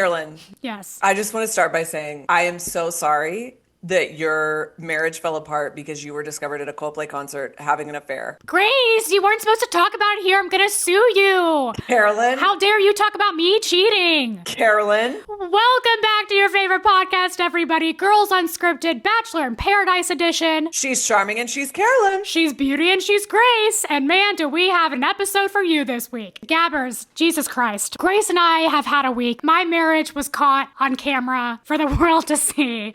Carolyn, Yes. I just want to start by saying I am so sorry that your marriage fell apart because you were discovered at a Coldplay concert having an affair. Grace, you weren't supposed to talk about it here. I'm gonna sue you. Carolyn, How dare you talk about me cheating? Carolyn, Welcome back to your favorite podcast, everybody. Girls Unscripted, Bachelor in Paradise edition. she's charming and she's Carolyn. She's Beauty and she's Grace. And man, do we have an episode for you this week. Gabbers, Jesus Christ. Grace and I have had a week. My marriage was caught on camera for the world to see.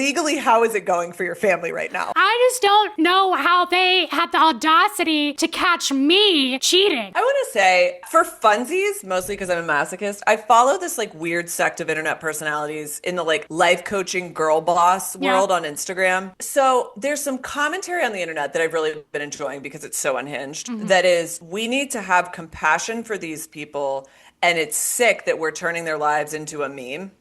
Legally, how is it going for your family right now? I just don't know how they had the audacity to catch me cheating. I want to say, for funsies, mostly because I'm a masochist, I follow this like weird sect of internet personalities in the like life coaching girl boss world on Instagram. So there's some commentary on the internet that I've really been enjoying because it's so unhinged. That is, we need to have compassion for these people, and it's sick that we're turning their lives into a meme.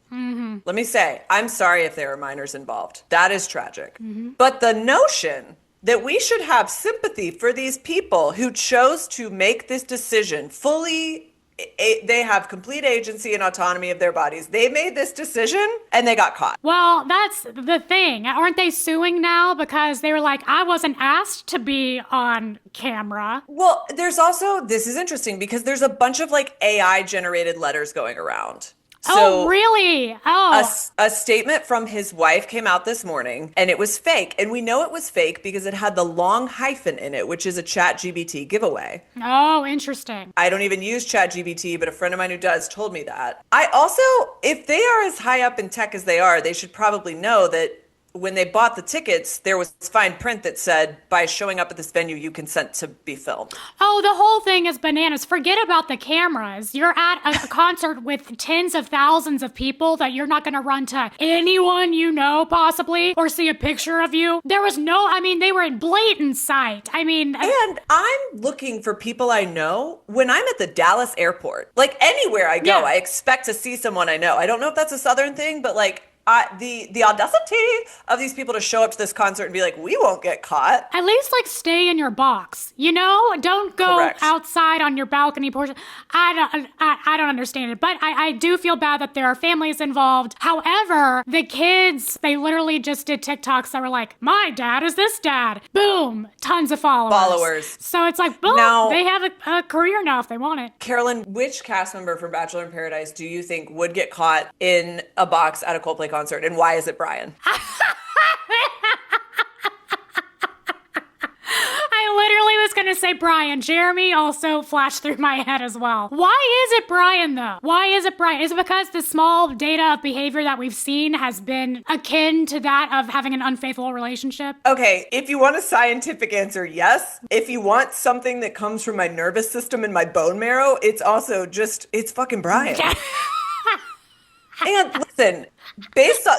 Let me say, I'm sorry if there are minors involved. That is tragic. But the notion that we should have sympathy for these people who chose to make this decision fully, they have complete agency and autonomy of their bodies. They made this decision and they got caught. Well, that's the thing. Aren't they suing now because they were like, I wasn't asked to be on camera? Well, there's also, this is interesting because there's a bunch of like AI generated letters going around. Oh, really? Oh. A statement from his wife came out this morning and it was fake. And we know it was fake because it had the long hyphen in it, which is a ChatGPT giveaway. Oh, interesting. I don't even use ChatGPT, but a friend of mine who does told me that. I also, if they are as high up in tech as they are, they should probably know that when they bought the tickets, there was fine print that said, by showing up at this venue, you consent to be filmed. Oh, the whole thing is bananas. Forget about the cameras. You're at a concert with tens of thousands of people that you're not going to run to anyone you know, possibly, or see a picture of you. There was they were in blatant sight. And I'm looking for people I know when I'm at the Dallas airport. Like anywhere I go, I expect to see someone I know. I don't know if that's a Southern thing, but like, the audacity of these people to show up to this concert and be like, we won't get caught. At least like stay in your box, you know? Don't go outside on your balcony portion. I don't understand it, but I do feel bad that there are families involved. However, the kids, they literally just did TikToks that were like, my dad is this dad. Boom, tons of followers. So it's like, boom, now, they have a career now if they want it. Carolyn, which cast member from Bachelor in Paradise do you think would get caught in a box at a Coldplay concert, and why is it Brian? I literally was going to say Brian. Jeremy also flashed through my head as well. Why is it Brian, though? Why is it Brian? Is it because the small data of behavior that we've seen has been akin to that of having an unfaithful relationship? Okay, if you want a scientific answer, yes. If you want something that comes from my nervous system and my bone marrow, it's also just, it's fucking Brian. And listen, based on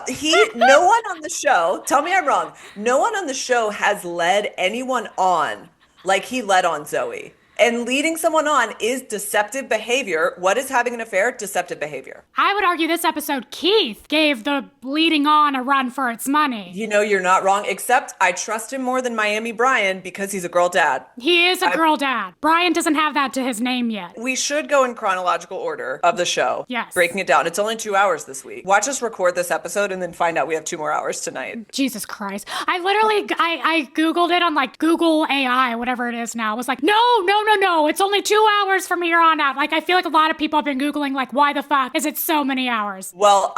no one on the show, tell me I'm wrong, no one on the show has led anyone on like he led on Zoe. And leading someone on is deceptive behavior. What is having an affair? Deceptive behavior. I would argue this episode, Keith gave the leading on a run for its money. You know, you're not wrong, except I trust him more than Miami Brian because he's a girl dad. He is a girl dad. Brian doesn't have that to his name yet. We should go in chronological order of the show. Yes. Breaking it down. It's only 2 hours this week. Watch us record this episode and then find out we have 2 more hours tonight. Jesus Christ. I literally, I Googled it on like Google AI, whatever it is now. I was like, no. It's only 2 hours from here on out. Like, I feel like a lot of people have been Googling, like, why the fuck is it so many hours? Well,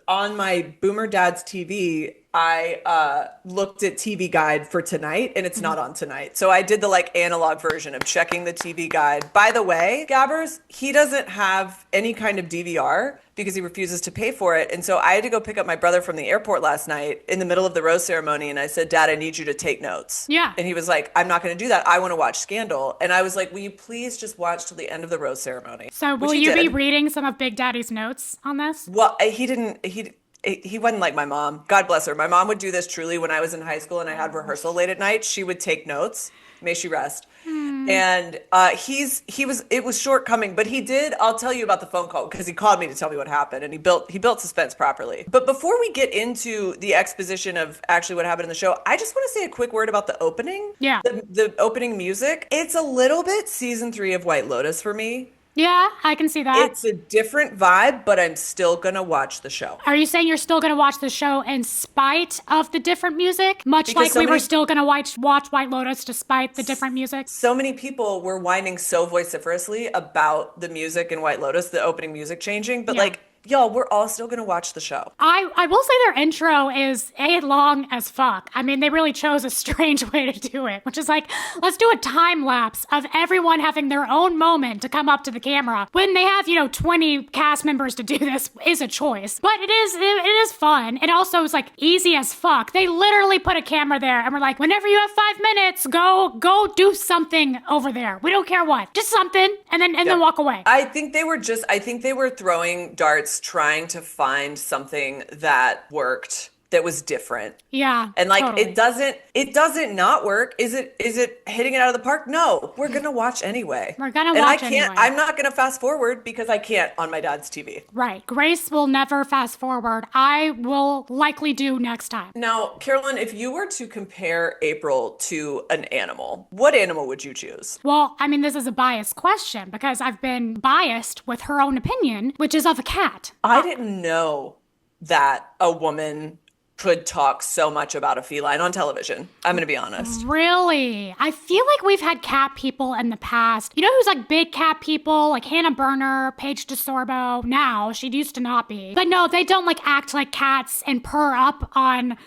on my Boomer Dad's TV, I looked at TV Guide for tonight, and it's not on tonight. So I did the like analog version of checking the TV Guide. By the way, Gabbers, he doesn't have any kind of DVR because he refuses to pay for it. And so I had to go pick up my brother from the airport last night in the middle of the rose ceremony. And I said, Dad, I need you to take notes. Yeah. And he was like, I'm not going to do that. I want to watch Scandal. And I was like, will you please just watch till the end of the rose ceremony? So will you be reading some of Big Daddy's notes on this? Well, he wasn't like my mom. God bless her. My mom would do this truly when I was in high school and I had rehearsal late at night. She would take notes. May she rest. And it was shortcoming, but he did, I'll tell you about the phone call because he called me to tell me what happened and he built suspense properly. But before we get into the exposition of actually what happened in the show, I just want to say a quick word about the opening. Yeah. The opening music. It's a little bit season 3 of White Lotus for me. Yeah, I can see that. It's a different vibe, but I'm still going to watch the show. Are you saying you're still going to watch the show in spite of the different music? Much Because like we were still going to watch White Lotus despite the different music? So many people were whining so vociferously about the music in White Lotus, the opening music changing, but like, y'all, we're all still going to watch the show. I will say their intro is long as fuck. I mean, they really chose a strange way to do it, which is like, let's do a time lapse of everyone having their own moment to come up to the camera. When they have, 20 cast members to do this is a choice. But it is fun. It also is like easy as fuck. They literally put a camera there and we're like, whenever you have 5 minutes, go do something over there. We don't care what. Just something and then walk away. I think they were throwing darts trying to find something that worked, that was different. Yeah. And like totally. it doesn't not work. Is it hitting it out of the park? No. We're gonna watch anyway. We're gonna watch anyway. I'm not gonna fast forward because I can't on my dad's TV. Right. Grace will never fast forward. I will likely do next time. Now, Carolyn, if you were to compare April to an animal, what animal would you choose? Well, I mean, this is a biased question because I've been biased with her own opinion, which is of a cat. I didn't know that a woman could talk so much about a feline on television. I'm going to be honest. Really? I feel like we've had cat people in the past. You know who's like big cat people? Like Hannah Berner, Paige DeSorbo. Now, she used to not be. But no, they don't like act like cats and purr up on...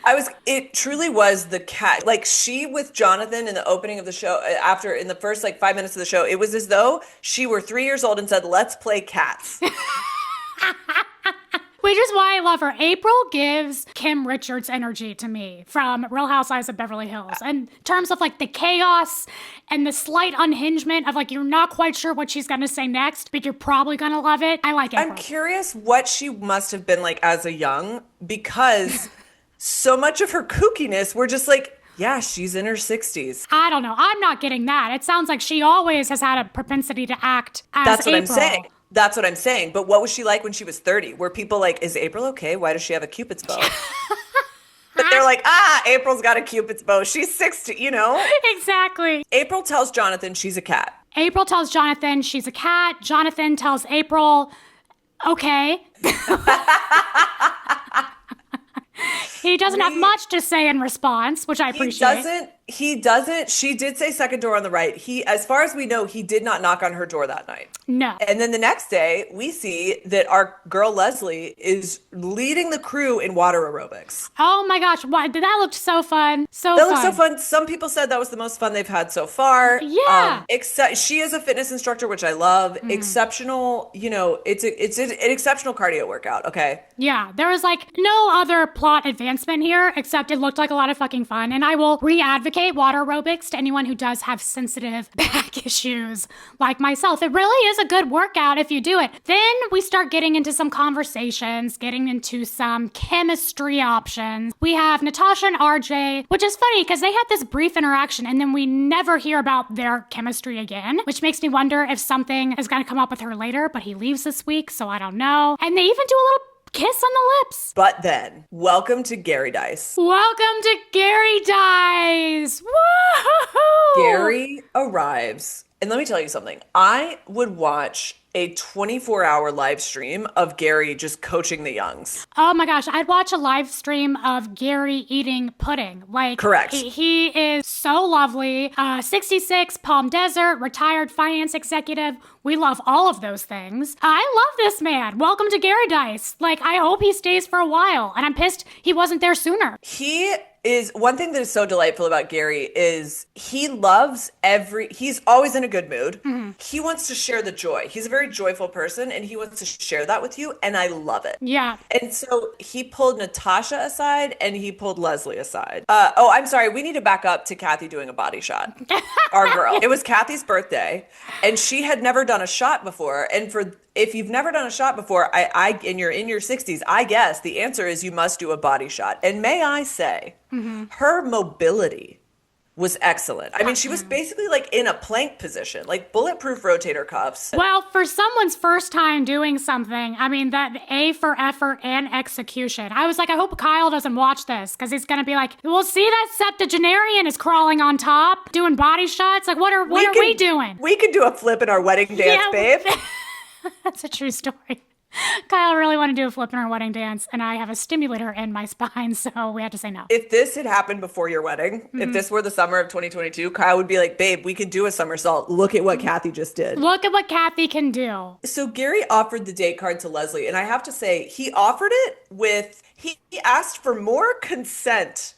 It truly was the cat. Like she with Jonathan in the opening of the show, in the first like 5 minutes of the show, it was as though she were 3 years old and said, let's play cats. Which is why I love her. April gives Kim Richards energy to me from Real Housewives of Beverly Hills. In terms of like the chaos and the slight unhingement of like you're not quite sure what she's going to say next, but you're probably going to love it. I like April. I'm curious what she must have been like as a young, because so much of her kookiness, we're just like, yeah, she's in her 60s. I don't know. I'm not getting that. It sounds like she always has had a propensity to act as That's what April. I'm saying. That's what I'm saying. But what was she like when she was 30? Were people like, is April okay? Why does she have a Cupid's bow? But they're like, April's got a Cupid's bow. She's 60, Exactly. April tells Jonathan she's a cat. April tells Jonathan she's a cat. Jonathan tells April, okay. He doesn't have much to say in response, which I appreciate. He doesn't. She did say second door on the right. As far as we know, he did not knock on her door that night. No. And then the next day, we see that our girl Leslie is leading the crew in water aerobics. Oh my gosh. That looked so fun. That looked so fun. Some people said that was the most fun they've had so far. Yeah. Except she is a fitness instructor, which I love. Exceptional, it's an exceptional cardio workout. Okay. Yeah. There was like no other plot advancement here, except it looked like a lot of fucking fun. And I will re-advocate water aerobics to anyone who does have sensitive back issues like myself. It really is a good workout if you do it. Then we start getting into some conversations, getting into some chemistry options. We have Natasha and RJ, which is funny because they had this brief interaction and then we never hear about their chemistry again, which makes me wonder if something is going to come up with her later, but he leaves this week, so I don't know. And they even do a little kiss on the lips. But then, welcome to Gary Dice. Welcome to Gary Dice. Woo! Gary arrives. And let me tell you something. I would watch a 24-hour live stream of Gary just coaching the youngs. Oh my gosh, I'd watch a live stream of Gary eating pudding. Like, correct. He is so lovely. 66, Palm Desert, retired finance executive. We love all of those things. I love this man. Welcome to Gary Dice. Like, I hope he stays for a while. And I'm pissed he wasn't there sooner. One thing that is so delightful about Gary is he's always in a good mood. Mm-hmm. He wants to share the joy. He's a very joyful person and he wants to share that with you. And I love it. Yeah. And so he pulled Natasha aside and he pulled Leslie aside. I'm sorry. We need to back up to Kathy doing a body shot. Our girl. It was Kathy's birthday and she had never done a shot before. And if you've never done a shot before, and you're in your 60s, I guess the answer is you must do a body shot. And may I say, her mobility was excellent. I mean, she was basically like in a plank position, like bulletproof rotator cuffs. Well, for someone's first time doing something, I mean, that A for effort and execution. I was like, I hope Kyle doesn't watch this because he's going to be like, well, see that septuagenarian is crawling on top, doing body shots. Like, what are we doing? We could do a flip in our wedding dance, babe. That's a true story. Kyle really wanted to do a flip in our wedding dance, and I have a stimulator in my spine, so we had to say no. If this had happened before your wedding, if this were the summer of 2022, Kyle would be like, babe, we could do a somersault. Look at what Kathy just did. Look at what Kathy can do. So Gary offered the date card to Leslie, and I have to say, he offered it with, he asked for more consent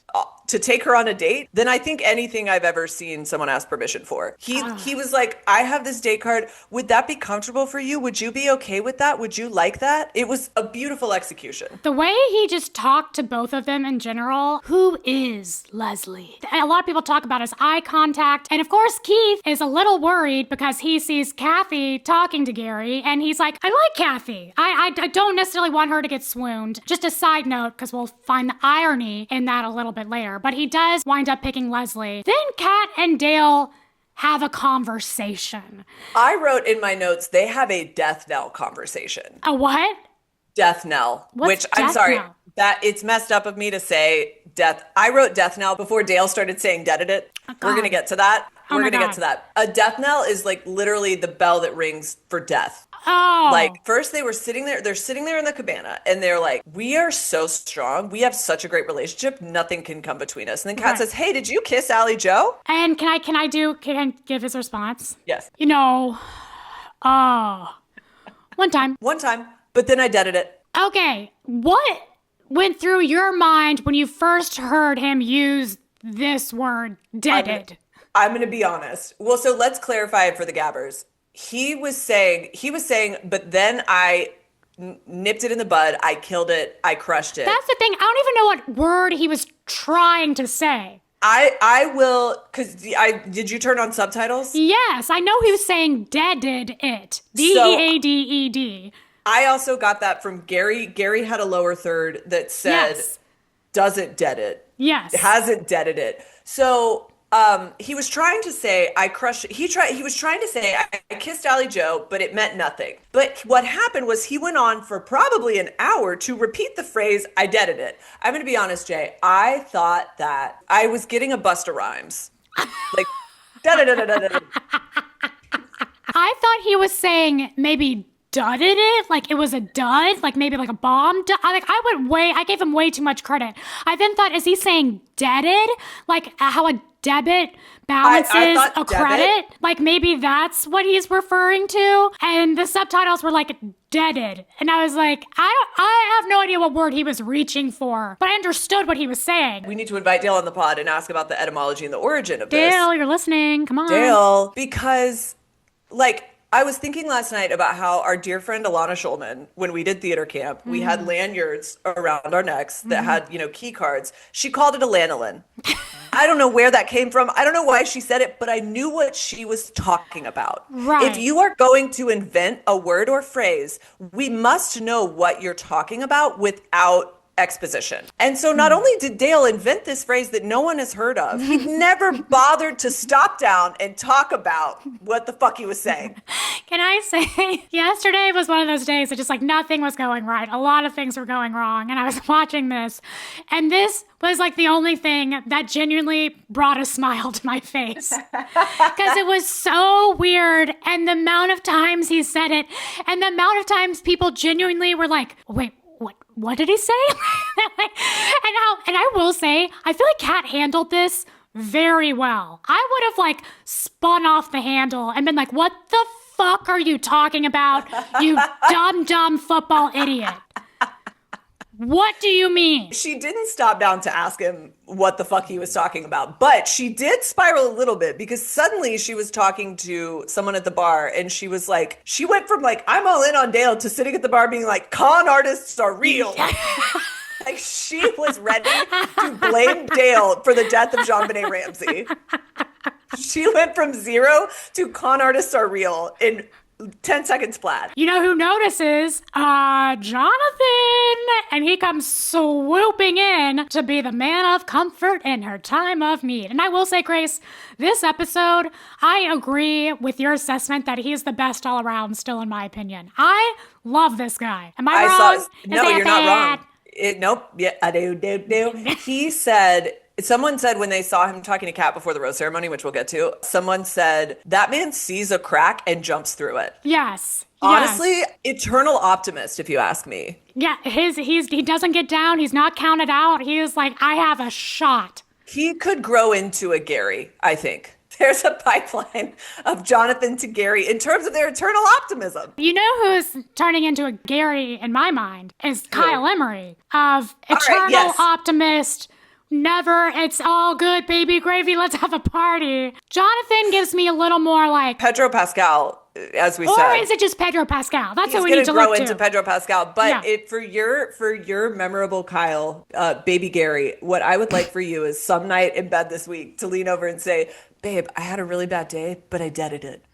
to take her on a date than I think anything I've ever seen someone ask permission for. He was like, I have this date card. Would that be comfortable for you? Would you be okay with that? Would you like that? It was a beautiful execution. The way he just talked to both of them in general, who is Leslie? A lot of people talk about his eye contact. And of course, Keith is a little worried because he sees Kathy talking to Gary and he's like, I like Kathy. I don't necessarily want her to get swooned. Just a side note, because we'll find the irony in that a little bit later. But he does wind up picking Leslie. Then Kat and Dale have a conversation. I wrote in my notes, they have a death knell conversation. A what? Death knell. What's which I'm death sorry, knell? that it's messed up of me to say death. I wrote death knell before Dale started saying deaded it. Oh, We're going to get to that. We're going to God. get to that. A death knell is like literally the bell that rings for death. Oh. Like first they were sitting there, they're sitting there in the cabana and they're like, we are so strong. We have such a great relationship. Nothing can come between us. And then Kat says, hey, did you kiss Allie Joe? And can I give his response? Yes. You know, one time. One time, but then I deaded it. Okay, what went through your mind when you first heard him use this word, deaded? I'm going to be honest. Well, so let's clarify it for the gabbers. He was saying, but then I nipped it in the bud. I killed it. I crushed it. That's the thing. I don't even know what word he was trying to say. I will, because did you turn on subtitles? Yes, I know he was saying deaded it. D-E-A-D-E-D. I also got that from Gary. Gary had a lower third that said, doesn't dead it. Yes. Hasn't deaded it. So he was trying to say, I crushed it. He was trying to say, I kissed Allie Joe, but it meant nothing. But what happened was he went on for probably an hour to repeat the phrase, I deaded it. I'm going to be honest, Jay. I thought that I was getting a Busta Rhymes. Like, da-da-da-da-da-da. I thought he was saying maybe dudded it, like it was a dud, like maybe like a bomb. I gave him way too much credit. I then thought, is he saying deaded? Like how a debit balances a credit? Like maybe that's what he's referring to. And the subtitles were like deaded. And I was like, I have no idea what word he was reaching for, but I understood what he was saying. We need to invite Dale on the pod and ask about the etymology and the origin of this. Dale, you're listening. Come on. Dale, because like, I was thinking last night about how our dear friend Alana Schulman, when we did theater camp, we had lanyards around our necks that had, key cards. She called it a lanolin. I don't know where that came from. I don't know why she said it, but I knew what she was talking about. Right. If you are going to invent a word or phrase, we must know what you're talking about without exposition. And so not only did Dale invent this phrase that no one has heard of, he never bothered to stop down and talk about what the fuck he was saying. Can I say, yesterday was one of those days that just like nothing was going right. A lot of things were going wrong. And I was watching this, and this was like the only thing that genuinely brought a smile to my face. Because it was so weird. And the amount of times he said it, and the amount of times people genuinely were like, wait, what did he say? And I will say, I feel like Kat handled this very well. I would have like spun off the handle and been like, what the fuck are you talking about, you dumb football idiot? What do you mean? She didn't stop down to ask him what the fuck he was talking about, but she did spiral a little bit because suddenly she was talking to someone at the bar and she was like, she went from like, I'm all in on Dale to sitting at the bar being like, con artists are real. Like she was ready to blame Dale for the death of Jean-Benet Ramsey. She went from 0 to con artists are real in 10 seconds flat. You know who notices? Jonathan. And he comes swooping in to be the man of comfort in her time of need. And I will say, Grace, this episode, I agree with your assessment that he's the best all around still, in my opinion. I love this guy. Am I wrong? No, you're not wrong. Nope. Yeah, I do. He said... Someone said when they saw him talking to Kat before the rose ceremony, which we'll get to, someone said, that man sees a crack and jumps through it. Yes. Honestly, eternal optimist, if you ask me. Yeah, he doesn't get down. He's not counted out. He is like, I have a shot. He could grow into a Gary, I think. There's a pipeline of Jonathan to Gary in terms of their eternal optimism. You know who's turning into a Gary in my mind is Kyle Emery of eternal optimist. Never, it's all good, baby gravy, let's have a party. Jonathan gives me a little more like Pedro Pascal, as we said. Or is it just Pedro Pascal? That's what we need to look to. He's going to grow into Pedro Pascal. But for your memorable Kyle, baby Gary, what I would like for you is some night in bed this week to lean over and say, babe, I had a really bad day, but I deaded it.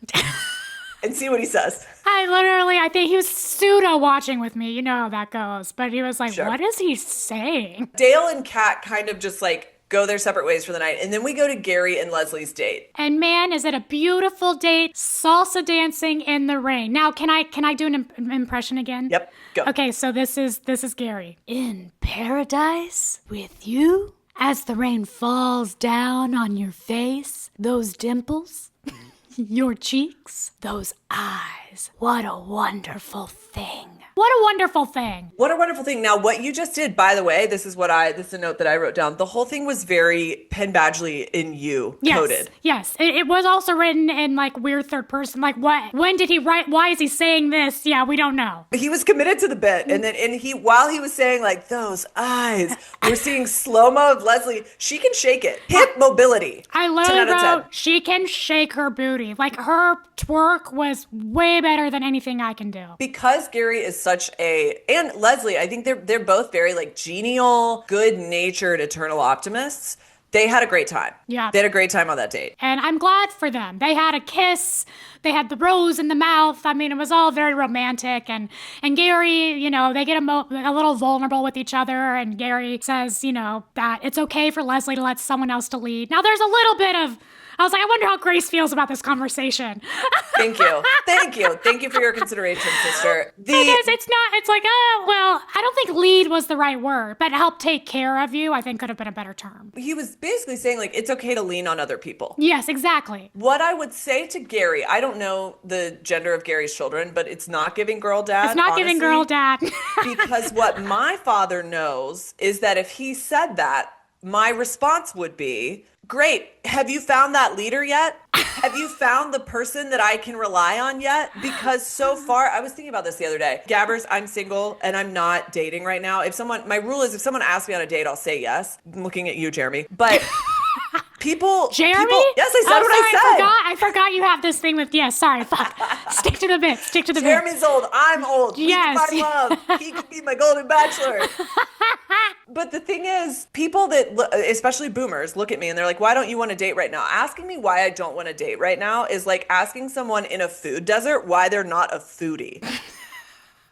And see what he says. I think he was pseudo watching with me. You know how that goes. But he was like, What is he saying? Dale and Kat kind of just like go their separate ways for the night. And then we go to Gary and Leslie's date. And man, is it a beautiful date. Salsa dancing in the rain. Now, can I do an impression again? Yep, go. Okay, so this is Gary. In paradise with you as the rain falls down on your face, those dimples. Your cheeks, those eyes. What a wonderful thing. What a wonderful thing. What a wonderful thing. Now, what you just did, by the way, this is a note that I wrote down. The whole thing was very Penn Badgley in you coded. Yes. It was also written in like weird third person. Like what? When did he write? Why is he saying this? Yeah, we don't know. He was committed to the bit. And then while he was saying like those eyes, we're seeing slow-mo of Leslie. She can shake it. Hip mobility. I literally wrote, she can shake her booty. Like her twerk was way better than anything I can do. Because Gary is and Leslie, I think they're both very like genial, good-natured, eternal optimists. They had a great time. Yeah. They had a great time on that date. And I'm glad for them. They had a kiss. They had the rose in the mouth. I mean, it was all very romantic. And Gary, they get a little vulnerable with each other. And Gary says, that it's okay for Leslie to let someone else to lead. Now, there's a little bit of, I was like, I wonder how Grace feels about this conversation. Thank you. Thank you for your consideration, sister. Because it's like, I don't think lead was the right word, but help take care of you, I think could have been a better term. He was basically saying, like, it's okay to lean on other people. Yes, exactly. What I would say to Gary, I don't know the gender of Gary's children, but it's not giving girl dad. It's not giving girl dad. Because what my father knows is that if he said that, my response would be, great. Have you found that leader yet? Have you found the person that I can rely on yet? Because so far, I was thinking about this the other day. Gabbers, I'm single and I'm not dating right now. My rule is if someone asks me on a date, I'll say yes. I'm looking at you, Jeremy. But Jeremy? Yes, I said what I said. I forgot you have this thing with, sorry, fuck. Stick to the bit. Jeremy's old, I'm old. Yes. He's my love. He could be my golden bachelor. But the thing is, people that, especially boomers, look at me and they're like, why don't you want to date right now? Asking me why I don't want to date right now is like asking someone in a food desert why they're not a foodie.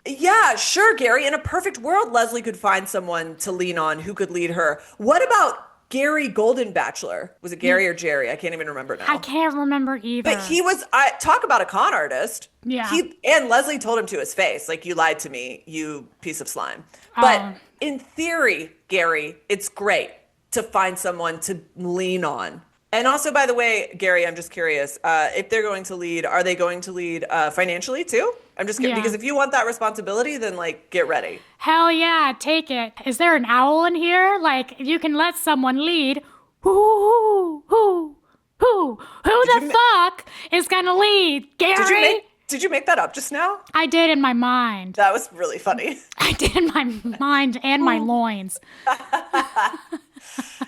Yeah, sure, Gary. In a perfect world, Leslie could find someone to lean on who could lead her. What about Gary Golden Bachelor? Was it Gary or Jerry? I can't even remember now. I can't remember either. But talk about a con artist. Yeah. And Leslie told him to his face, like, you lied to me, you piece of slime. But in theory, Gary, it's great to find someone to lean on. And also, by the way, Gary, I'm just curious, if they're going to lead, are they going to lead financially too? I'm just curious, because if you want that responsibility, then like, get ready. Hell yeah, take it. Is there an owl in here? Like, you can let someone lead. Who the fuck is gonna lead? Gary? Did you make that up just now? I did in my mind. That was really funny. I did in my mind and my loins.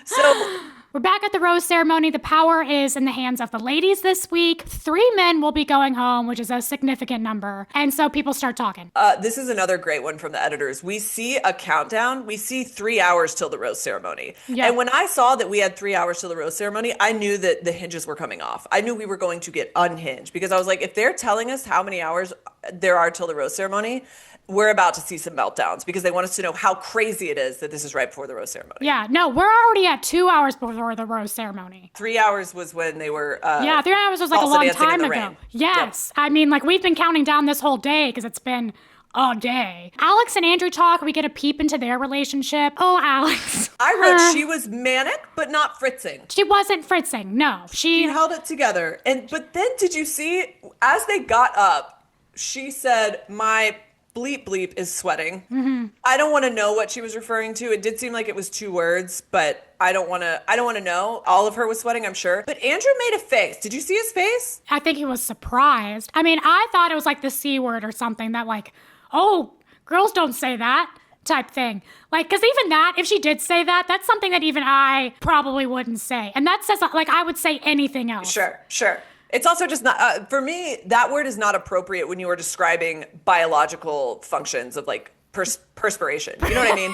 So we're back at the rose ceremony. The power is in the hands of the ladies this week. 3 men will be going home, which is a significant number. And so people start talking. This is another great one from the editors. We see a countdown. We see 3 hours till the rose ceremony. Yep. And when I saw that we had 3 hours till the rose ceremony, I knew that the hinges were coming off. I knew we were going to get unhinged because I was like, if they're telling us how many hours there are till the rose ceremony, we're about to see some meltdowns because they want us to know how crazy it is that this is right before the rose ceremony. Yeah, no, we're already at 2 hours before the rose ceremony. 3 hours was when they were 3 hours was like a long time ago. Rain. Yes. Yep. I mean, like, we've been counting down this whole day because it's been a day. Alex and Andrew talk. We get a peep into their relationship. Oh, Alex. I wrote she was manic, but not fritzing. She wasn't fritzing. No. She held it together. But then did you see, as they got up, she said, my bleep bleep is sweating. Mm-hmm. I don't want to know what she was referring to. It did seem like it was 2 words, but I don't want to know. All of her was sweating, I'm sure. But Andrew made a face. Did you see his face? I think he was surprised. I mean, I thought it was like the C word or something that like, oh, girls don't say that type thing. Like, because even that, if she did say that, that's something that even I probably wouldn't say. And that says, like, I would say anything else. Sure. It's also just not, for me, that word is not appropriate when you are describing biological functions of like perspiration. You know what I mean?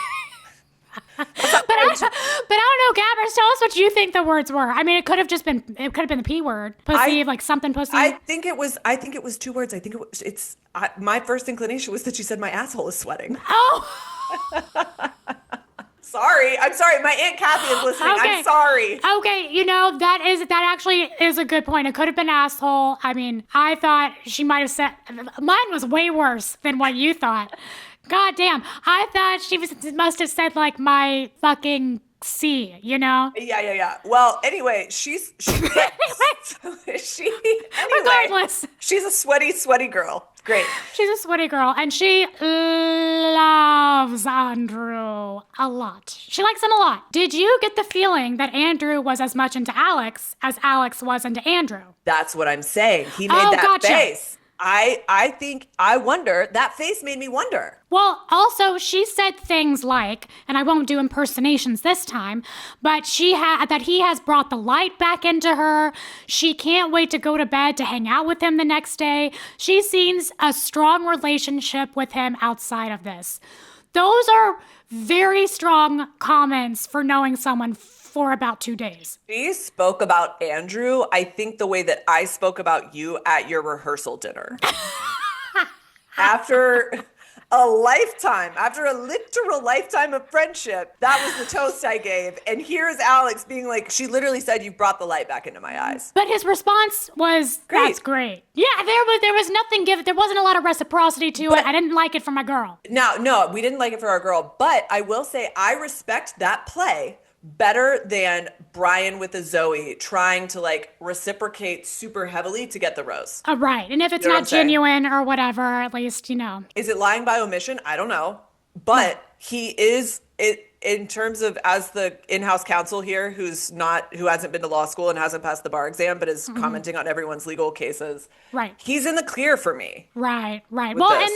But I don't know, Gabbers, tell us what you think the words were. I mean, it could have been the P word. Pussy, like something pussy. I think it was 2 words. I think my first inclination was that she said my asshole is sweating. Oh. I'm sorry. My Aunt Kathy is listening. Okay. I'm sorry. Okay, that actually is a good point. It could have been asshole. I mean, I thought she might have said, mine was way worse than what you thought. God damn. I thought she must have said like my fucking C, you know? Yeah. Well, anyway, Regardless. She's a sweaty girl. Great. She's a sweaty girl, and she loves Andrew a lot. She likes him a lot. Did you get the feeling that Andrew was as much into Alex as Alex was into Andrew? That's what I'm saying. He made that gotcha. face. I wonder, that face made me wonder. Well, also, she said things like, and I won't do impersonations this time, but that he has brought the light back into her. She can't wait to go to bed to hang out with him the next day. She sees a strong relationship with him outside of this. Those are very strong comments for knowing someone for about 2 days. She spoke about Andrew, I think the way that I spoke about you at your rehearsal dinner. After a literal lifetime of friendship, that was the toast I gave. And here's Alex being like, she literally said, you've brought the light back into my eyes. But his response was, great. That's great. Yeah, there was nothing given. There wasn't a lot of reciprocity to it. I didn't like it for my girl. No, we didn't like it for our girl. But I will say, I respect that play better than Brian with a Zoe trying to like reciprocate super heavily to get the rose. Right. And if it's not genuine or whatever, at least, Is it lying by omission? I don't know. But he is, in terms of as the in-house counsel here who hasn't been to law school and hasn't passed the bar exam, but is commenting on everyone's legal cases. Right. He's in the clear for me. Right. Well, and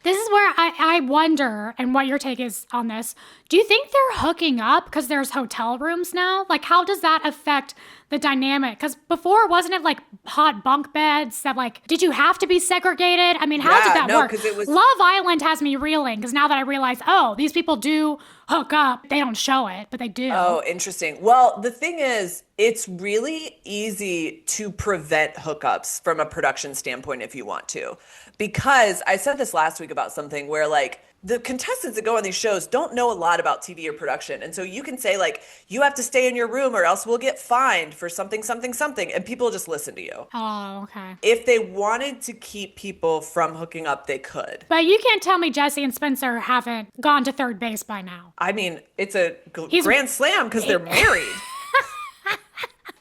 this is where I wonder, and what your take is on this. Do you think they're hooking up because there's hotel rooms now? Like, how does that affect the dynamic? Because before, wasn't it like hot bunk beds that like, did you have to be segregated? I mean, how did that work? It was... Love Island has me reeling because now that I realize, these people do hook up. They don't show it, but they do. Oh, interesting. Well, the thing is, it's really easy to prevent hookups from a production standpoint if you want to. Because I said this last week about something where like, the contestants that go on these shows don't know a lot about TV or production. And so you can say like, you have to stay in your room or else we'll get fined for something. And people just listen to you. Oh, okay. If they wanted to keep people from hooking up, they could. But you can't tell me Jesse and Spencer haven't gone to third base by now. I mean, it's a grand slam because they're married.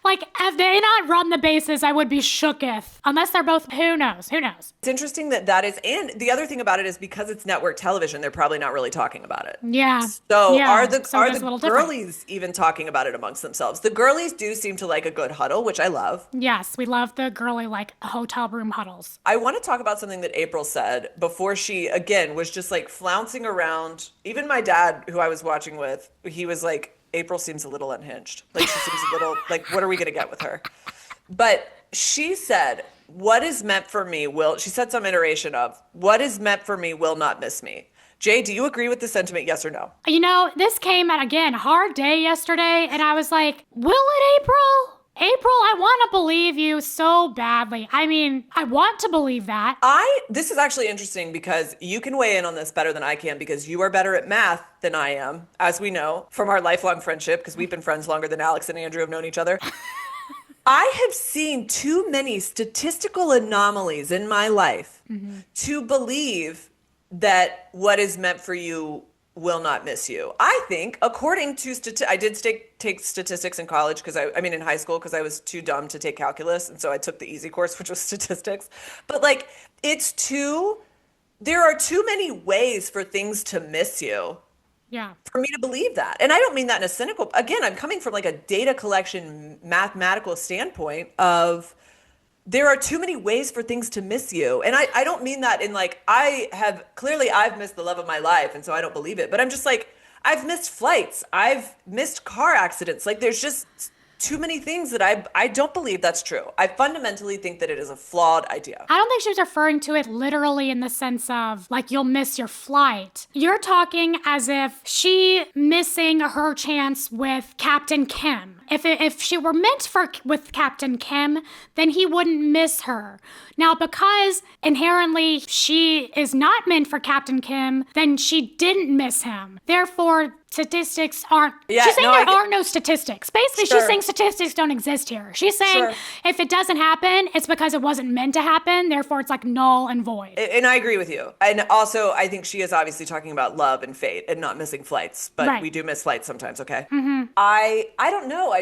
Like, if they not run the bases, I would be shooketh. Unless they're both, who knows? It's interesting that is, and the other thing about it is because it's network television, they're probably not really talking about it. Yeah. So are the girlies even talking about it amongst themselves? The girlies do seem to like a good huddle, which I love. Yes, we love the girly, like, hotel room huddles. I want to talk about something that April said before she, again, was just like flouncing around. Even my dad, who I was watching with, he was like, April seems a little unhinged. Like, she seems a little, like, what are we going to get with her? But she said, what is meant for me she said some iteration of, what is meant for me will not miss me. Jay, do you agree with the sentiment, yes or no? This came at, again, hard day yesterday, and I was like, will it, April? April, I want to believe you so badly. I mean, I want to believe that. This is actually interesting because you can weigh in on this better than I can because you are better at math than I am, as we know from our lifelong friendship, because we've been friends longer than Alex and Andrew have known each other. I have seen too many statistical anomalies in my life to believe that what is meant for you will not miss you. I think, according to I did take statistics in college because I mean in high school because I was too dumb to take calculus, and so I took the easy course, which was statistics. But like, it's too. There are too many ways for things to miss you. Yeah. For me to believe that. And I don't mean that in a cynical, again, I'm coming from like a data collection mathematical standpoint of there are too many ways for things to miss you. And I don't mean that in like, I've missed the love of my life. And so I don't believe it, but I'm just like, I've missed flights. I've missed car accidents. Like there's just too many things that I don't believe that's true. I fundamentally think that it is a flawed idea. I don't think she was referring to it literally in the sense of like you'll miss your flight. You're talking as if she missing her chance with Captain Kim. If she were meant with Captain Kim, then he wouldn't miss her. Now, because inherently she is not meant for Captain Kim, then she didn't miss him. Therefore, statistics aren't. Yeah, she's saying there are no statistics. Basically, she's saying statistics don't exist here. She's saying if it doesn't happen, it's because it wasn't meant to happen. Therefore, it's like null and void. And I agree with you. And also, I think she is obviously talking about love and fate and not missing flights. But we do miss flights sometimes, okay? Mm-hmm. I don't know.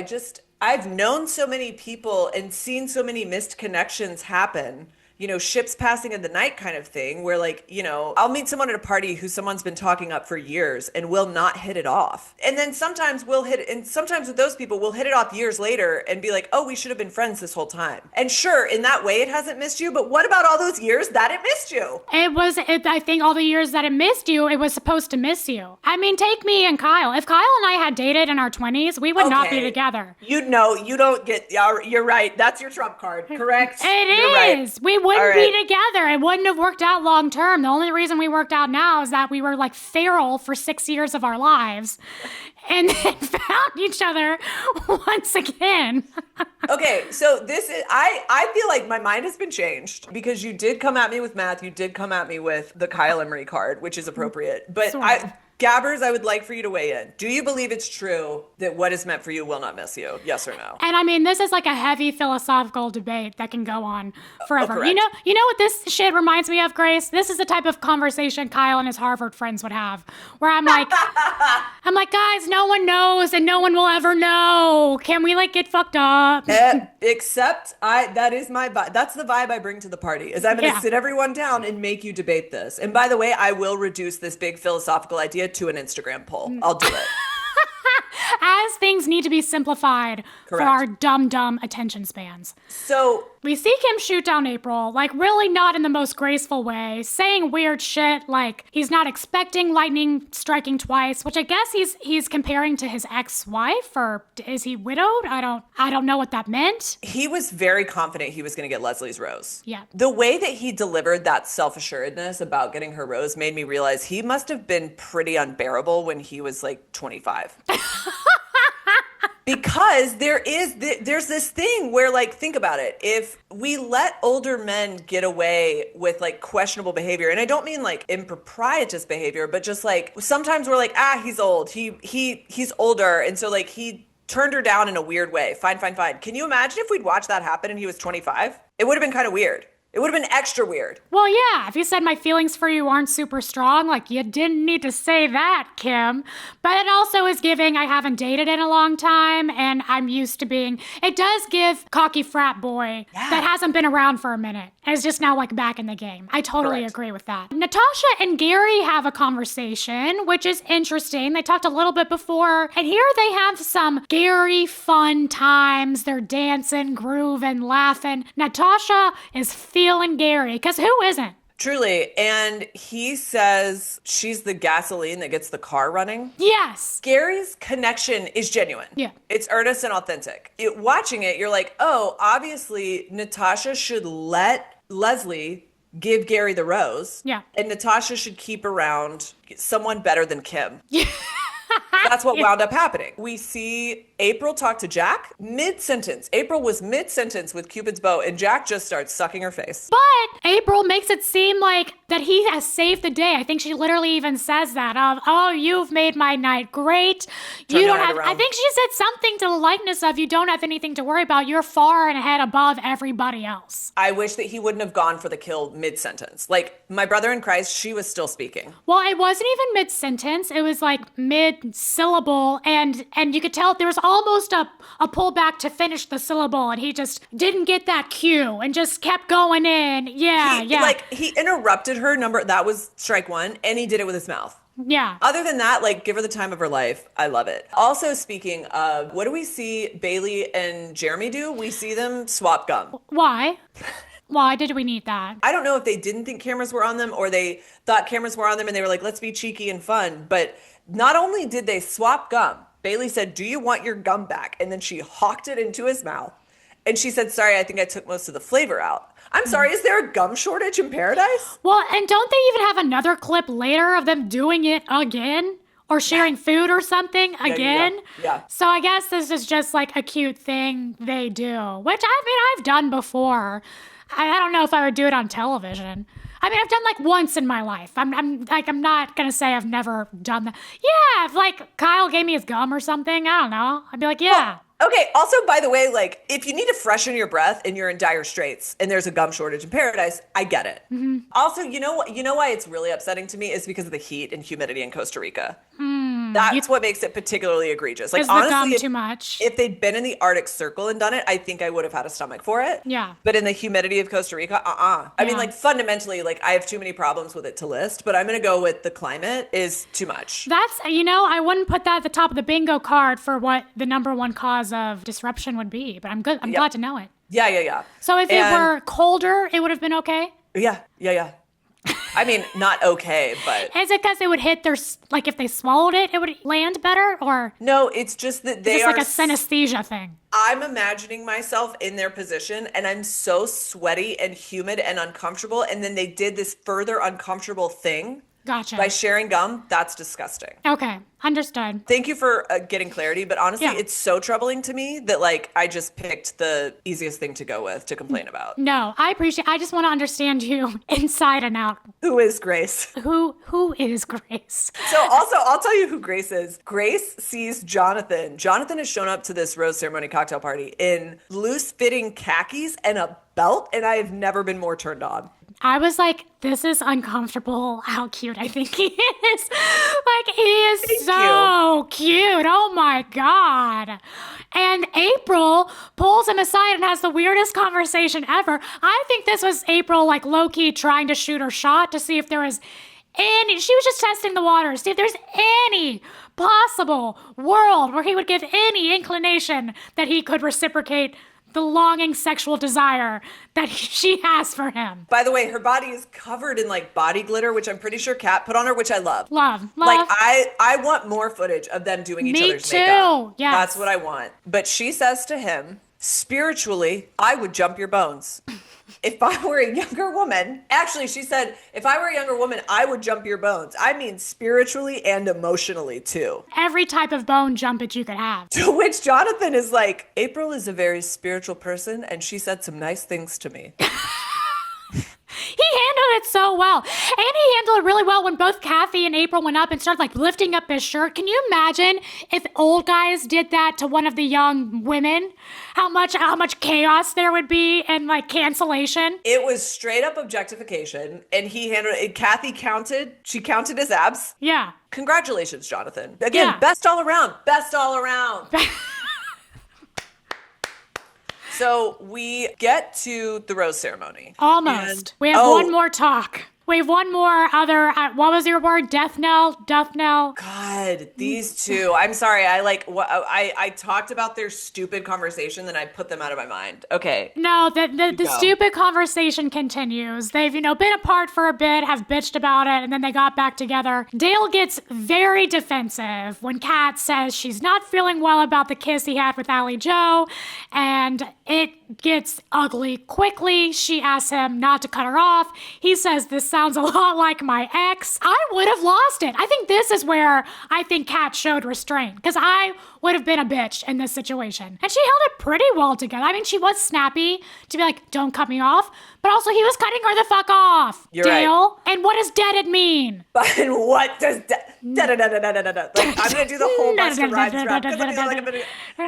I've known so many people and seen so many missed connections happen. You know, ships passing in the night kind of thing where like, you know, I'll meet someone at a party who someone's been talking up for years and will not hit it off. And then sometimes sometimes with those people, we'll hit it off years later and be like, oh, we should have been friends this whole time. And sure, in that way, it hasn't missed you. But what about all those years that it missed you? I think all the years that it missed you, it was supposed to miss you. I mean, take me and Kyle. If Kyle and I had dated in our 20s, we would not be together. You don't get, you're right. That's your trump card, correct? It is. Right. We wouldn't be together. It wouldn't have worked out long term. The only reason we worked out now is that we were like feral for 6 years of our lives and then found each other once again. Okay, so I feel like my mind has been changed because you did come at me with math. You did come at me with the Kyle Emery card, which is appropriate. But Gabbers, I would like for you to weigh in. Do you believe it's true that what is meant for you will not miss you? Yes or no? And I mean, this is like a heavy philosophical debate that can go on forever. You know what this shit reminds me of, Grace? This is the type of conversation Kyle and his Harvard friends would have, where I'm like, guys, no one knows and no one will ever know. Can we like get fucked up? Except that is my vibe. That's the vibe I bring to the party. Is I'm going to sit everyone down and make you debate this. And by the way, I will reduce this big philosophical idea to an Instagram poll. I'll do it. As things need to be simplified for our dumb attention spans. So we see Kim shoot down April, like really not in the most graceful way, saying weird shit like he's not expecting lightning striking twice, which I guess he's comparing to his ex-wife, or is he widowed? I don't know what that meant. He was very confident he was going to get Leslie's rose. Yeah. The way that he delivered that self-assuredness about getting her rose made me realize he must have been pretty unbearable when he was like 25. Because there's this thing where, like, think about it. If we let older men get away with, like, questionable behavior, and I don't mean, like, improprietous behavior, but just, like, sometimes we're like, he's old. He's older, and so, like, he turned her down in a weird way. Fine. Can you imagine if we'd watched that happen and he was 25? It would have been kind of weird. It would have been extra weird. Well, yeah, if you said my feelings for you aren't super strong, like you didn't need to say that, Kim. But it also is giving I haven't dated in a long time and I'm used to being, it does give cocky frat boy that hasn't been around for a minute and is just now like back in the game. I totally agree with that. Natasha and Gary have a conversation, which is interesting. They talked a little bit before, and here they have some Gary fun times. They're dancing, grooving, laughing. Natasha is feeling Gary, because who isn't? Truly. And he says she's the gasoline that gets the car running. Yes. Gary's connection is genuine. Yeah. It's earnest and authentic. Watching it, you're like, oh, obviously Natasha should let Leslie give Gary the rose. Yeah. And Natasha should keep around someone better than Kim. Yeah. That's what wound up happening. We see April talk to Jack mid-sentence. April was mid-sentence with Cupid's bow, and Jack just starts sucking her face. But April makes it seem like that he has saved the day. I think she literally even says that of, oh, you've made my night great. You don't have, I think she said something to the likeness of, you don't have anything to worry about. You're far and ahead above everybody else. I wish that he wouldn't have gone for the kill mid-sentence. Like, my brother in Christ, she was still speaking. Well, it wasn't even mid-sentence. It was like mid-syllable, and you could tell there was almost a pullback to finish the syllable, and he just didn't get that cue and just kept going in. Yeah. Like, he interrupted her number. That was strike one, and he did it with his mouth. Yeah. Other than that, like, give her the time of her life. I love it. Also, speaking of, what do we see Bailey and Jeremy do? We see them swap gum. Why? Why did we need that? I don't know if they didn't think cameras were on them or they thought cameras were on them and they were like, let's be cheeky and fun. But not only did they swap gum, Bailey said, do you want your gum back? And then she hawked it into his mouth. And she said, sorry, I think I took most of the flavor out. I'm sorry, is there a gum shortage in paradise? Well, and don't they even have another clip later of them doing it again? Or sharing food or something again? Yeah. So I guess this is just like a cute thing they do, which I mean, I've done before. I don't know if I would do it on television. I mean, I've done like once in my life. I'm not gonna say I've never done that. Yeah, if like Kyle gave me his gum or something, I don't know. I'd be like, yeah. Well, okay, also, by the way, like, if you need to freshen your breath and you're in dire straits and there's a gum shortage in paradise, I get it. Mm-hmm. Also, you know why it's really upsetting to me is because of the heat and humidity in Costa Rica. That's what makes it particularly egregious. Like, is the honestly, gum too much? If they'd been in the Arctic Circle and done it, I think I would have had a stomach for it. Yeah. But in the humidity of Costa Rica, I mean, like, fundamentally, like, I have too many problems with it to list, but I'm going to go with the climate is too much. That's, I wouldn't put that at the top of the bingo card for what the number one cause of disruption would be, but I'm good. I'm glad to know it. Yeah. So if it were colder, it would have been okay? Yeah. I mean, not okay, but... Is it because it would hit their... Like, if they swallowed it, it would land better, or... No, it's just that they are... It's like a synesthesia thing. I'm imagining myself in their position, and I'm so sweaty and humid and uncomfortable, and then they did this further uncomfortable thing. Gotcha. By sharing gum. That's disgusting. Okay, understood. Thank you for getting clarity, but honestly, it's so troubling to me that, like, I just picked the easiest thing to go with to complain about. No, I just want to understand you inside and out. Who is Grace? Who is Grace? So also, I'll tell you who Grace is. Grace sees Jonathan. Jonathan has shown up to this rose ceremony cocktail party in loose-fitting khakis and a belt, and I have never been more turned on. I was like, this is uncomfortable how cute I think he is. Like, he is so cute. Oh my God. And April pulls him aside and has the weirdest conversation ever. I think this was April, like, low-key trying to shoot her shot to see if there was she was just testing the waters, see if there's any possible world where he would give any inclination that he could reciprocate the longing sexual desire that she has for him. By the way, her body is covered in, like, body glitter, which I'm pretty sure Kat put on her, which I love. Love. Like, I want more footage of them doing each other's makeup. Me too, yes. That's what I want. But she says to him, spiritually, I would jump your bones. If I were a younger woman, actually, she said, if I were a younger woman, I would jump your bones. I mean, spiritually and emotionally, too. Every type of bone jumpage you could have. To which Jonathan is like, April is a very spiritual person, and she said some nice things to me. He handled it so well. And he handled it really well when both Kathy and April went up and started, like, lifting up his shirt. Can you imagine if old guys did that to one of the young women? How much chaos there would be and, like, cancellation? It was straight up objectification, and he handled it. Kathy counted his abs. Yeah. Congratulations, Jonathan. Again, best all around. So we get to the rose ceremony. Almost. We have one more talk. We have one more other, what was your word? Death knell? God, these two. I'm sorry. I talked about their stupid conversation, then I put them out of my mind. Okay. No, the stupid conversation continues. They've, been apart for a bit, have bitched about it, and then they got back together. Dale gets very defensive when Kat says she's not feeling well about the kiss he had with Allie Joe, and it gets ugly quickly. She asks him not to cut her off. He says this sounds a lot like my ex, I would have lost it. I think this is where I think Kat showed restraint, because I would have been a bitch in this situation. And she held it pretty well together. I mean, she was snappy to be like, don't cut me off. But also, he was cutting her the fuck off. You're Dale. right. And what does deaded mean? But what does da-da-da-da-da-da-da? Like, I'm going to do the whole Busta Rhymes rap.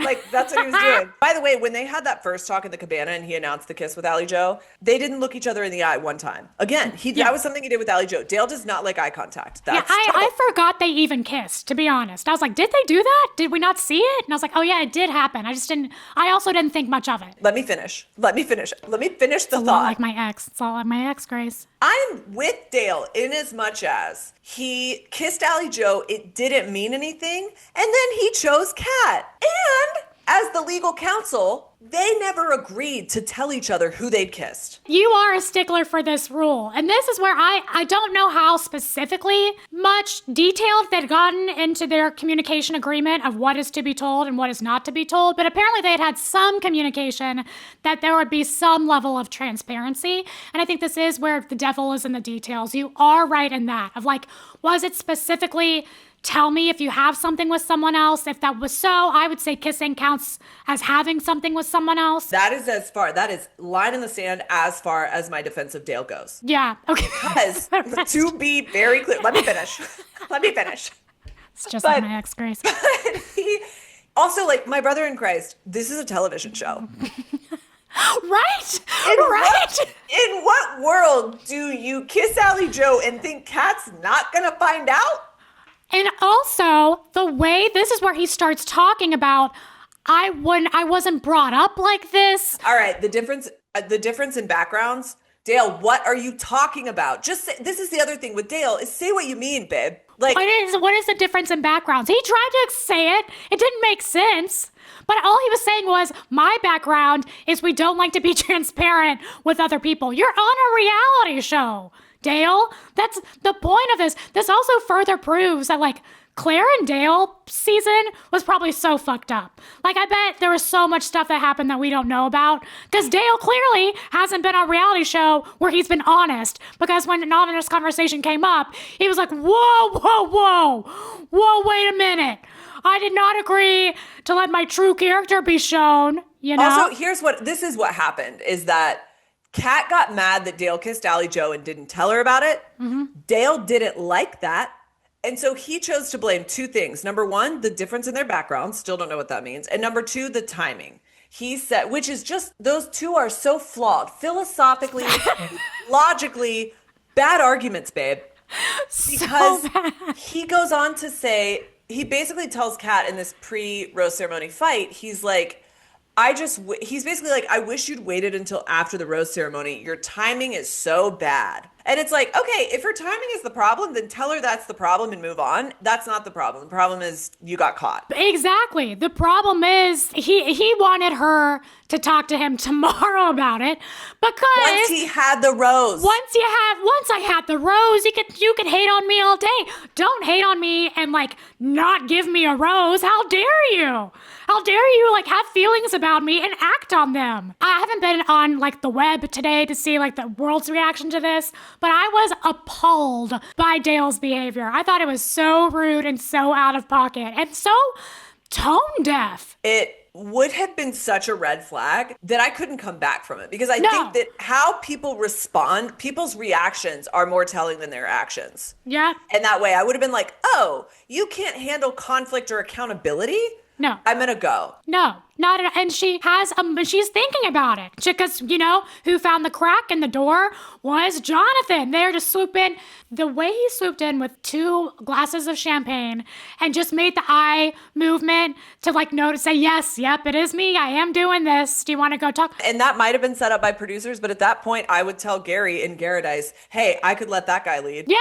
Like, that's what he was doing. By the way, when they had that first talk in the cabana and he announced the kiss with Ally Joe, they didn't look each other in the eye one time. Again, that was something he did with Ally Joe. Dale does not like eye contact. That's I forgot they even kissed, to be honest. I was like, did they do that? Did we not see it? And I was like, oh yeah, it did happen. I also didn't think much of it. Let me finish the thought. Like my ex. It's all like my ex, Grace. I'm with Dale in as much as he kissed Ally Joe, it didn't mean anything, and then he chose Kat. And as the legal counsel, they never agreed to tell each other who they'd kissed. You are a stickler for this rule. And this is where I don't know how specifically much detailed they'd gotten into their communication agreement of what is to be told and what is not to be told. But apparently they had some communication that there would be some level of transparency. And I think this is where the devil is in the details. You are right in that of like, was it specifically tell me if you have something with someone else? If that was so, I would say kissing counts as having something with someone else. That is line in the sand as far as my defense of Dale goes. Yeah, okay. Because to be very clear, let me finish. It's just like my ex, Grace. He also, like, my brother in Christ, this is a television show. Right? In what world do you kiss Ally Joe and think Kat's not gonna find out? And also, the way, this is where he starts talking about, I wasn't brought up like this. All right, the difference in backgrounds. Dale, what are you talking about? Just say, this is the other thing with Dale, is say what you mean, babe. Like, what is the difference in backgrounds? He tried to say it. It didn't make sense. But all he was saying was, my background is we don't like to be transparent with other people. You're on a reality show, Dale. That's the point of this. This also further proves that, like, Claire and Dale season was probably so fucked up. Like, I bet there was so much stuff that happened that we don't know about. Because Dale clearly hasn't been on a reality show where he's been honest. Because when an honest conversation came up, he was like, whoa, wait a minute. I did not agree to let my true character be shown, you know? Also, this is what happened, is that Kat got mad that Dale kissed Ally Joe and didn't tell her about it. Mm-hmm. Dale didn't like that. And so he chose to blame two things. Number one, the difference in their backgrounds. Still don't know what that means. And number two, the timing. He said, which is just, those two are so flawed. Philosophically, logically, bad arguments, babe. Because he goes on to say, he basically tells Kat in this pre-rose ceremony fight, he's like, he's basically like, I wish you'd waited until after the rose ceremony. Your timing is so bad. And it's like, okay, if her timing is the problem, then tell her that's the problem and move on. That's not the problem. The problem is you got caught. Exactly. The problem is he wanted her to talk to him tomorrow about it because once he had the rose. Once I had the rose, you could hate on me all day. Don't hate on me and like not give me a rose. How dare you? How dare you like have feelings about me and act on them? I haven't been on like the web today to see like the world's reaction to this, but I was appalled by Dale's behavior. I thought it was so rude and so out of pocket and so tone deaf. It would have been such a red flag that I couldn't come back from it because I think that how people respond, people's reactions are more telling than their actions. Yeah. And that way I would have been like, oh, you can't handle conflict or accountability? No. I'm going to go. No, not at all. And she's thinking about it. Because, you know, who found the crack in the door was Jonathan. There to swoop in. The way he swooped in with 2 glasses of champagne and just made the eye movement to like say, yes, yep, it is me. I am doing this. Do you want to go talk? And that might have been set up by producers. But at that point, I would tell Gary in Garadice, hey, I could let that guy lead. Yeah.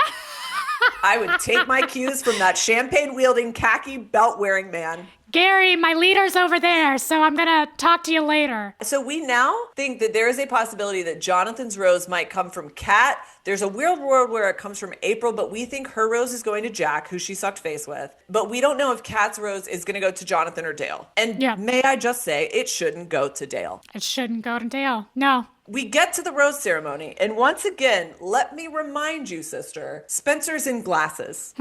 I would take my cues from that champagne-wielding, khaki belt-wearing man. Gary, my leader's over there, so I'm going to talk to you later. So we now think that there is a possibility that Jonathan's rose might come from Kat. There's a weird world where it comes from April, but we think her rose is going to Jack, who she sucked face with. But we don't know if Kat's rose is going to go to Jonathan or Dale. And may I just say, it shouldn't go to Dale. It shouldn't go to Dale. No. we get to the rose ceremony. And once again, let me remind you, sister, Spencer's in glasses.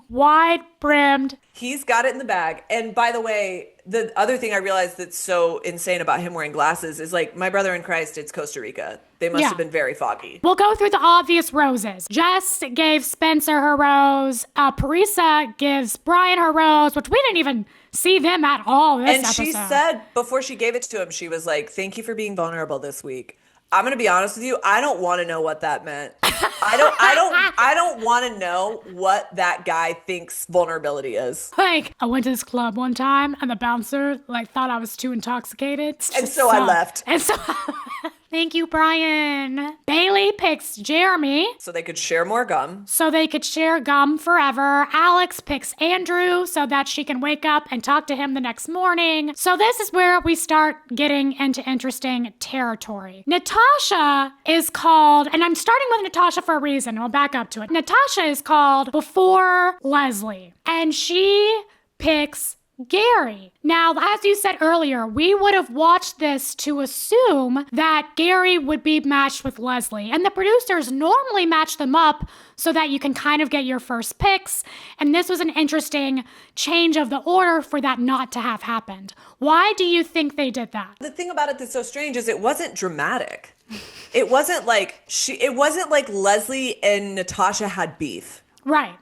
Wide brimmed. He's got it in the bag. And by the way, the other thing I realized that's so insane about him wearing glasses is like, my brother in Christ, it's Costa Rica. They must have been very foggy. We'll go through the obvious roses. Jess gave Spencer her rose. Parisa gives Brian her rose, which we didn't even see them at all this episode. And she said, before she gave it to him, she was like, thank you for being vulnerable this week. I'm going to be honest with you. I don't want to know what that meant. I don't want to know what that guy thinks vulnerability is. Like, I went to this club one time and the bouncer thought I was too intoxicated. And so I left. And so thank you, Brian. Bailey picks Jeremy. So they could share more gum. So they could share gum forever. Alex picks Andrew so that she can wake up and talk to him the next morning. So this is where we start getting into interesting territory. Natasha is called, and I'm starting with Natasha for a reason. I'll back up to it. Natasha is called before Leslie, and she picks Gary. Now, as you said earlier, we would have watched this to assume that Gary would be matched with Leslie, and the producers normally match them up so that you can kind of get your first picks, and this was an interesting change of the order for that not to have happened. Why do you think they did that? The thing about it that's so strange is it wasn't dramatic. It wasn't like Leslie and Natasha had beef. Right.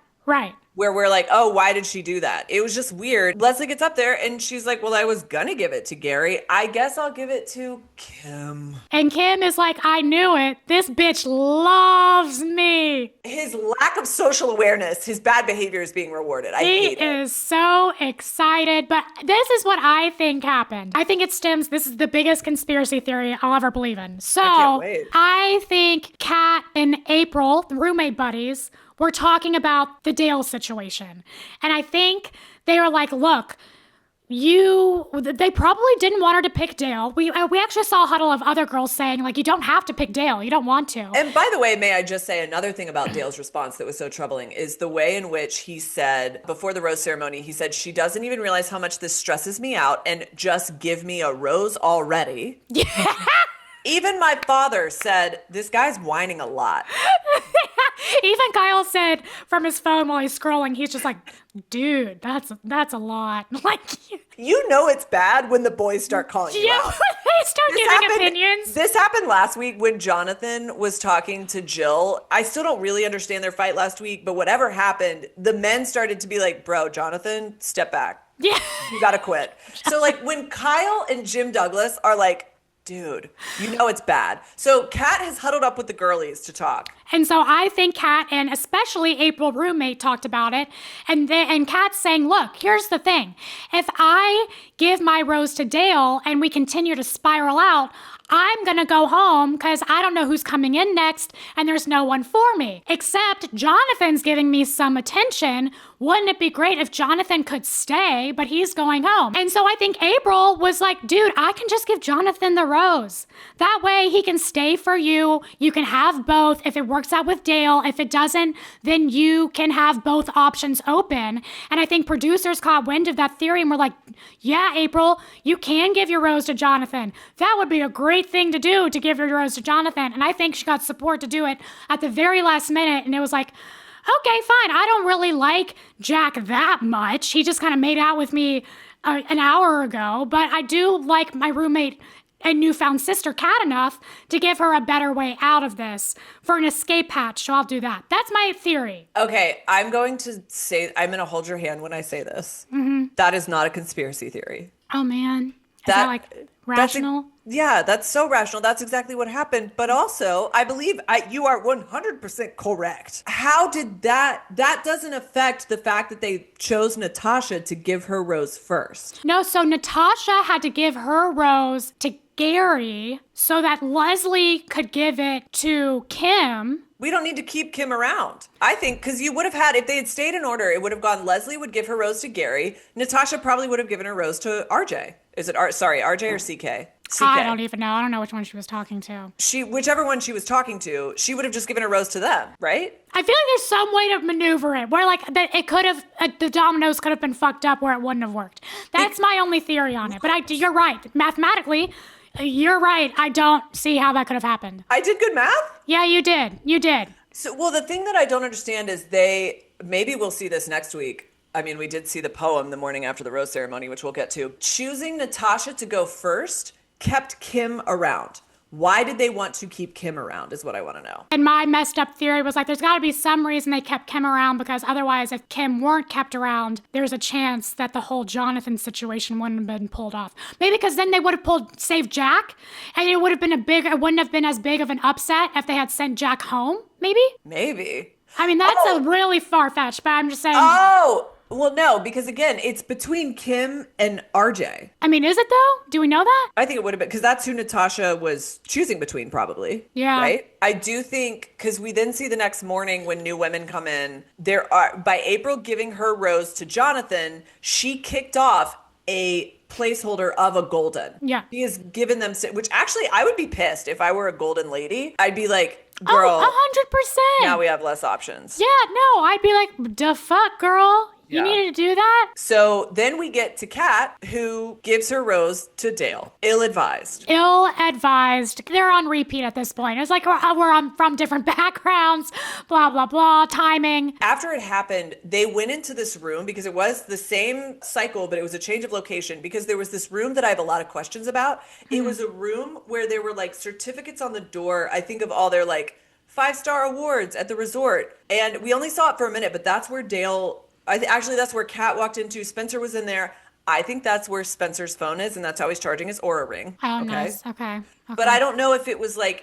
Where we're like, oh, why did she do that? It was just weird. Leslie gets up there and she's like, well, I was gonna give it to Gary. I guess I'll give it to Kim. And Kim is like, I knew it. This bitch loves me. His lack of social awareness, his bad behavior is being rewarded. I hate it. He is so excited. But this is what I think happened. I think it stems, this is the biggest conspiracy theory I'll ever believe in. So I can't wait. I think Kat and April, the roommate buddies, were talking about the Dale situation. And I think they were like, look, they probably didn't want her to pick Dale. We actually saw a huddle of other girls saying, like, you don't have to pick Dale. You don't want to. And by the way, may I just say another thing about Dale's response that was so troubling is the way in which he said, before the rose ceremony, he said, she doesn't even realize how much this stresses me out and just give me a rose already. Yeah. Even my father said, this guy's whining a lot. Even Kyle said from his phone while he's scrolling, he's just like, dude, that's a lot. Like, you know it's bad when the boys start calling you out. They start giving opinions. This happened last week when Jonathan was talking to Jill. I still don't really understand their fight last week, but whatever happened, the men started to be like, bro, Jonathan, step back. Yeah. You gotta quit. So like when Kyle and Jim Douglas are like, dude, you know it's bad. So Kat has huddled up with the girlies to talk. And so I think Kat and especially April roommate talked about it. And Kat's saying, look, here's the thing. If I give my rose to Dale and we continue to spiral out, I'm going to go home because I don't know who's coming in next and there's no one for me. Except Jonathan's giving me some attention. Wouldn't it be great if Jonathan could stay, but he's going home? And so I think April was like, dude, I can just give Jonathan the rose. That way he can stay for you. You can have both. If it works out with Dale, if it doesn't, then you can have both options open. And I think producers caught wind of that theory and were like, yeah, April, you can give your rose to Jonathan. That would be a great thing to do, to give your rose to Jonathan. And I think she got support to do it at the very last minute. And it was like, okay, fine. I don't really like Jack that much. He just kind of made out with me an hour ago. But I do like my roommate and newfound sister Kat enough to give her a better way out of this for an escape hatch. So I'll do that. That's my theory. Okay, I'm going to hold your hand when I say this. Mm-hmm. That is not a conspiracy theory. Oh, man. Is that like rational? That's so rational. That's exactly what happened. But also, I believe you are 100% correct. How did that doesn't affect the fact that they chose Natasha to give her rose first? No, so Natasha had to give her rose to Gary so that Leslie could give it to Kim. We don't need to keep Kim around. I think because you would have had, if they had stayed in order, it would have gone, Leslie would give her rose to Gary. Natasha probably would have given her rose to RJ. Is it, RJ or CK? CK. I don't even know. I don't know which one she was talking to. Whichever one she was talking to, she would have just given a rose to them, right? I feel like there's some way to maneuver it where like that it could have, the dominoes could have been fucked up where it wouldn't have worked. That's my only theory on it. But you're right. Mathematically, You're right. I don't see how that could have happened. I did good math? Yeah, you did. You did. So, well, the thing that I don't understand is maybe we'll see this next week. I mean, we did see the poem the morning after the rose ceremony, which we'll get to. Choosing Natasha to go first kept Kim around. Why did they want to keep Kim around is what I want to know. And my messed up theory was like, there's got to be some reason they kept Kim around, because otherwise if Kim weren't kept around, there's a chance that the whole Jonathan situation wouldn't have been pulled off. Maybe because then they would have saved Jack, and it would have been it wouldn't have been as big of an upset if they had sent Jack home, maybe? Maybe. I mean, that's a really far-fetched, but I'm just saying. Oh! Well, no, because again, it's between Kim and RJ. I mean, is it though? Do we know that? I think it would have been, because that's who Natasha was choosing between, probably. Yeah. Right? I do think, because we then see the next morning when new women come in, by April giving her rose to Jonathan, she kicked off a placeholder of a golden. Yeah. She has given them, which actually I would be pissed if I were a golden lady. I'd be like, girl. Oh, 100%. Now we have less options. Yeah, no, I'd be like, the fuck, girl? You needed to do that? So then we get to Kat, who gives her rose to Dale. Ill-advised. Ill-advised. They're on repeat at this point. It's like we're from different backgrounds, blah, blah, blah, timing. After it happened, they went into this room because it was the same cycle, but it was a change of location, because there was this room that I have a lot of questions about. Mm-hmm. It was a room where there were like certificates on the door, I think, of all their like 5-star awards at the resort. And we only saw it for a minute, but that's where Dale... Actually, that's where Kat walked into. Spencer was in there. I think that's where Spencer's phone is, and that's how he's charging his Aura ring. Oh, okay? Nice. Okay. But I don't know if it was like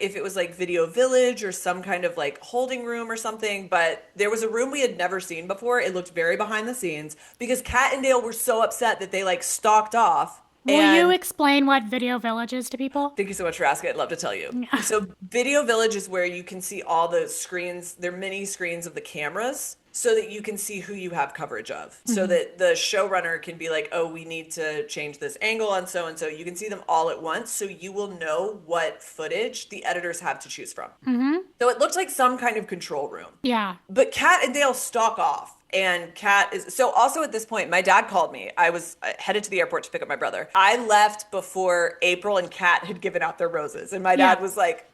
Video Village or some kind of like holding room or something. But there was a room we had never seen before. It looked very behind the scenes because Kat and Dale were so upset that they like stalked off. Will you explain what Video Village is to people? Thank you so much for asking. I'd love to tell you. So Video Village is where you can see all the screens. They're mini screens of the cameras, so that you can see who you have coverage of. Mm-hmm. So that the showrunner can be like, oh, we need to change this angle on so-and-so. You can see them all at once, so you will know what footage the editors have to choose from. Mm-hmm. So it looked like some kind of control room. Yeah. But Kat and Dale stalk off. And Kat is... So also at this point, my dad called me. I was headed to the airport to pick up my brother. I left before April and Kat had given out their roses. And my dad was like...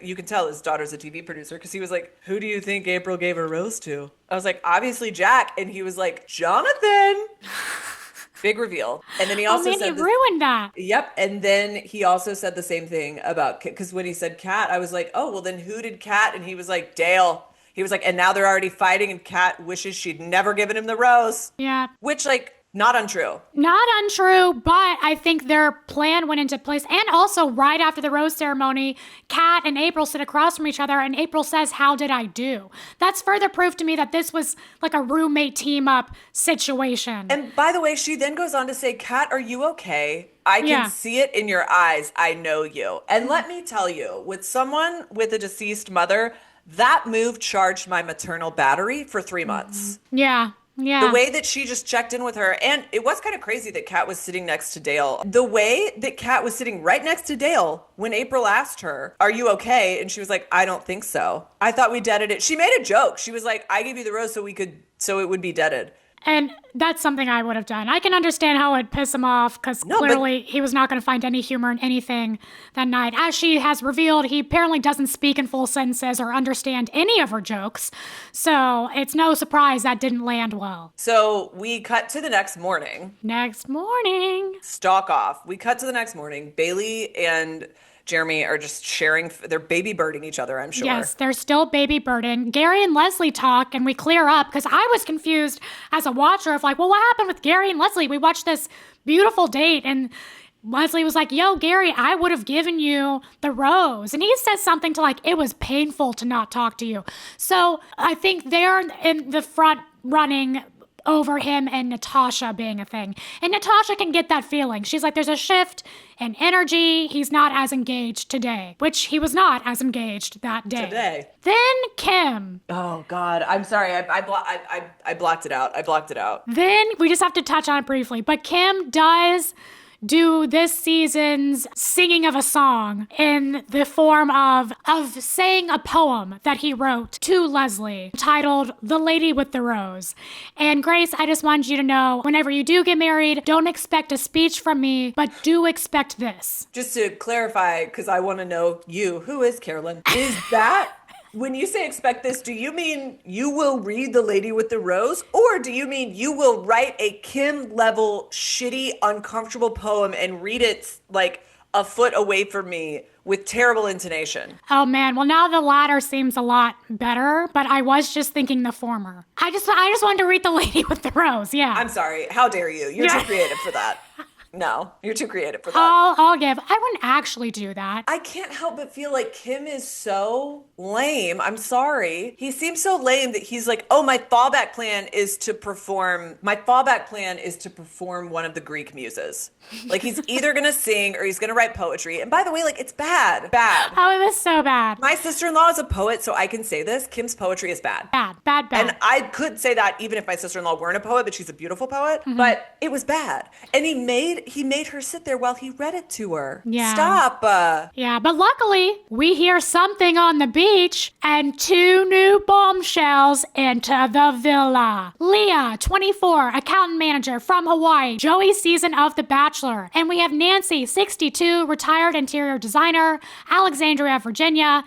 you can tell his daughter's a TV producer, because he was like, who do you think April gave her rose to? I was like, obviously Jack. And he was like, Jonathan. Big reveal. And then he also said... he ruined that. Yep. And then he also said the same thing about... Because when he said Kat, I was like, oh, well then who did Kat? And he was like, Dale. He was like, and now they're already fighting, and Kat wishes she'd never given him the rose. Yeah. Which, like... Not untrue. Not untrue, but I think their plan went into place. And also, right after the rose ceremony, Kat and April sit across from each other, and April says, how did I do? That's further proof to me that this was like a roommate team-up situation. And by the way, she then goes on to say, Kat, are you okay? I can see it in your eyes. I know you. And let me tell you, with someone with a deceased mother, that move charged my maternal battery for 3 months. Yeah. Yeah. The way that she just checked in with her, and it was kind of crazy that Kat was sitting next to Dale. The way that Kat was sitting right next to Dale when April asked her, are you okay? And she was like, I don't think so. I thought we deaded it. She made a joke. She was like, I gave you the rose so it would be deaded. And that's something I would have done. I can understand how it would piss him off, because clearly he was not going to find any humor in anything that night. As she has revealed, he apparently doesn't speak in full sentences or understand any of her jokes. So it's no surprise that didn't land well. So we cut to the next morning. Stalk off. We cut to the next morning. Bailey and Jeremy are just sharing, they're baby birding each other, I'm sure. Yes, they're still baby birding. Gary and Leslie talk, and we clear up, because I was confused as a watcher of like, well, what happened with Gary and Leslie? We watched this beautiful date, and Leslie was like, yo, Gary, I would have given you the rose. And he says something to like, it was painful to not talk to you. So I think they're in the front running over him and Natasha being a thing. And Natasha can get that feeling. She's like, there's a shift in energy. He's not as engaged today, which he was not as engaged that day. Then Kim. Oh, God. I'm sorry. I blocked it out. Then we just have to touch on it briefly. But Kim does do this season's singing of a song in the form of saying a poem that he wrote to Leslie titled The Lady with the Rose. And Grace, I just wanted you to know, whenever you do get married, don't expect a speech from me, but do expect this. Just to clarify, because I want to know who is Carolyn? Is that... When you say expect this, do you mean you will read The Lady with the Rose? Or do you mean you will write a Kim-level, shitty, uncomfortable poem and read it like a foot away from me with terrible intonation? Oh man, well now the latter seems a lot better, but I was just thinking the former. I just wanted to read The Lady with the Rose, yeah. I'm sorry, how dare you? You're too creative for that. No, you're too creative for that. I'll give. I wouldn't actually do that. I can't help but feel like Kim is so lame. I'm sorry. He seems so lame that he's like, oh, my fallback plan is to perform one of the Greek muses. Like he's either going to sing or he's going to write poetry. And by the way, like it's bad. Oh, it was so bad. My sister-in-law is a poet, so I can say this. Kim's poetry is bad. Bad. And I could say that even if my sister-in-law weren't a poet, but she's a beautiful poet. Mm-hmm. But it was bad. And he made her sit there while he read it to her. Yeah. Stop. Yeah, but luckily, we hear something on the beach and 2 new bombshells enter the villa. Leah, 24, accountant manager from Hawaii. Joey's season of The Bachelor. And we have Nancy, 62, retired interior designer. Alexandria, Virginia.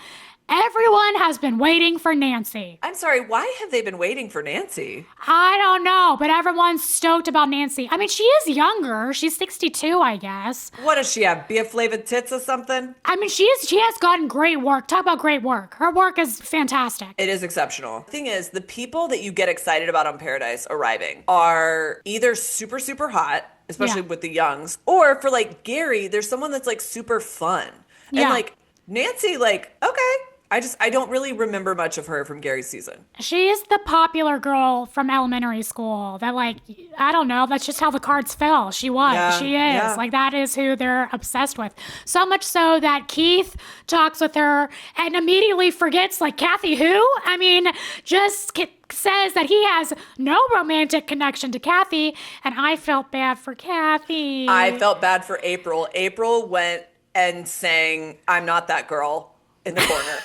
Everyone has been waiting for Nancy. I'm sorry, why have they been waiting for Nancy? I don't know, but everyone's stoked about Nancy. I mean, she is younger. She's 62, I guess. What does she have, beer-flavored tits or something? I mean, she has gotten great work. Talk about great work. Her work is fantastic. It is exceptional. The thing is, the people that you get excited about on Paradise arriving are either super, super hot, especially with the youngs, or for like Gary, there's someone that's like super fun. And like Nancy, like, okay. I don't really remember much of her from Gary's season. She's the popular girl from elementary school that, like, I don't know, that's just how the cards fell. She was. Yeah, she is. Yeah. Like, that is who they're obsessed with. So much so that Keith talks with her and immediately forgets, like, Kathy who? I mean, just says that he has no romantic connection to Kathy, and I felt bad for Kathy. I felt bad for April. April went and sang I'm Not That Girl in the corner.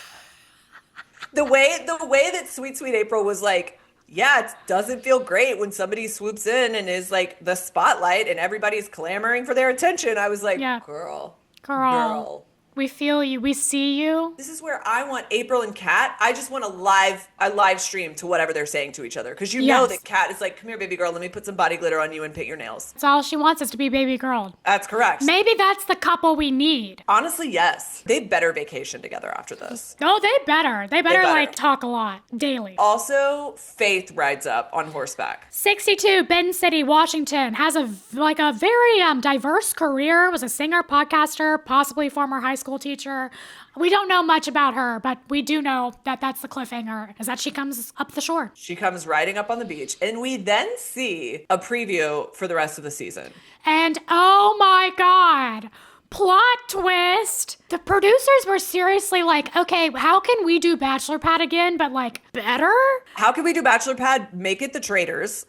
The way that Sweet April was like, yeah, it doesn't feel great when somebody swoops in and is like the spotlight and everybody's clamoring for their attention. I was like, girl. We feel you. We see you. This is where I want April and Kat. I just want a live stream to whatever they're saying to each other. Because you know that Kat is like, come here, baby girl. Let me put some body glitter on you and paint your nails. That's all she wants is to be baby girl. That's correct. Maybe that's the couple we need. Honestly, yes. They better vacation together after this. Oh, they better. They better like talk a lot daily. Also, Faith rides up on horseback. 62, Benton City, Washington. Has a very diverse career. Was a singer, podcaster, possibly former high school teacher. We don't know much about her, but we do know that that's the cliffhanger, is that she comes up the shore. She comes riding up on the beach, and we then see a preview for the rest of the season. And oh my God, plot twist. The producers were seriously like, okay, how can we do Bachelor Pad again, but like better? How can we do Bachelor Pad? Make it the Traitors.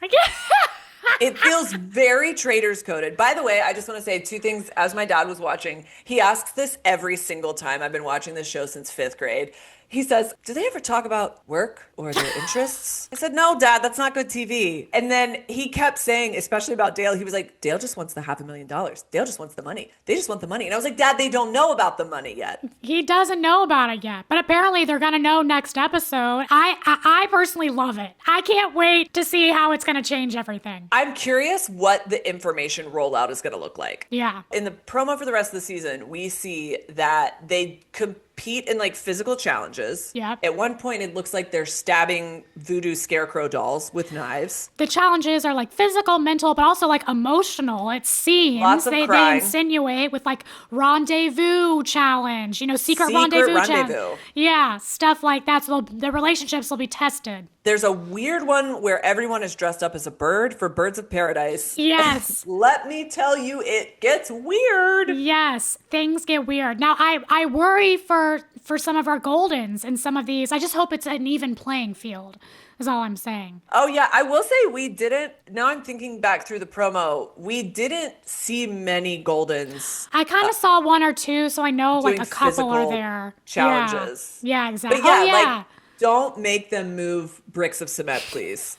It feels very Traitors coded. By the way, I just want to say 2 things. As my dad was watching, he asks this every single time. I've been watching this show since 5th grade. He says, do they ever talk about work or their interests? I said, no, Dad, that's not good TV. And then he kept saying, especially about Dale, he was like, Dale just wants the $500,000. Dale just wants the money. They just want the money. And I was like, Dad, they don't know about the money yet. He doesn't know about it yet. But apparently they're going to know next episode. I personally love it. I can't wait to see how it's going to change everything. I'm curious what the information rollout is going to look like. Yeah. In the promo for the rest of the season, we see that they compete in like physical challenges. Yeah. At one point, it looks like they're stabbing voodoo scarecrow dolls with knives. The challenges are like physical, mental, but also like emotional. It seems lots of crying. They insinuate with like rendezvous challenge, secret rendezvous challenge. Yeah, stuff like that. So the relationships will be tested. There's a weird one where everyone is dressed up as a bird for Birds of Paradise. Yes. Let me tell you, it gets weird. Yes, things get weird. Now, I worry for some of our Goldens in some of these. I just hope it's an even playing field, is all I'm saying. Oh, yeah. I will say we didn't, now I'm thinking back through the promo, we didn't see many Goldens. I kind of saw one or two, so I know like a couple are physical there. challenges. Yeah, exactly. But yeah, oh, yeah. like, don't make them move bricks of cement, please.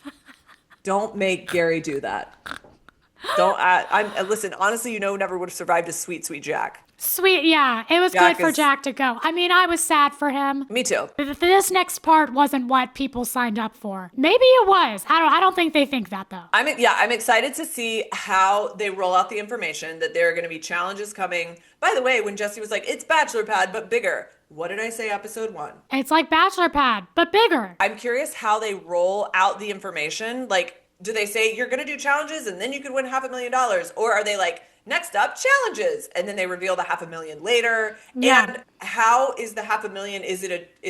Don't make Gary do that. Don't. Listen. Honestly, never would have survived a sweet, sweet Jack. Sweet, yeah. It was Jack good for Jack to go. I mean, I was sad for him. Me too. This next part wasn't what people signed up for. Maybe it was. I don't think they think that though. I'm excited to see how they roll out the information that there are going to be challenges coming. By the way, when Jesse was like, "It's Bachelor Pad, but bigger." What did I say? Episode 1. It's like Bachelor Pad, but bigger. I'm curious how they roll out the information. Like, do they say you're going to do challenges and then you could win $500,000? Or are they like, next up, challenges, and then they reveal the $500,000 later? Yeah. And how is the $500,000? Is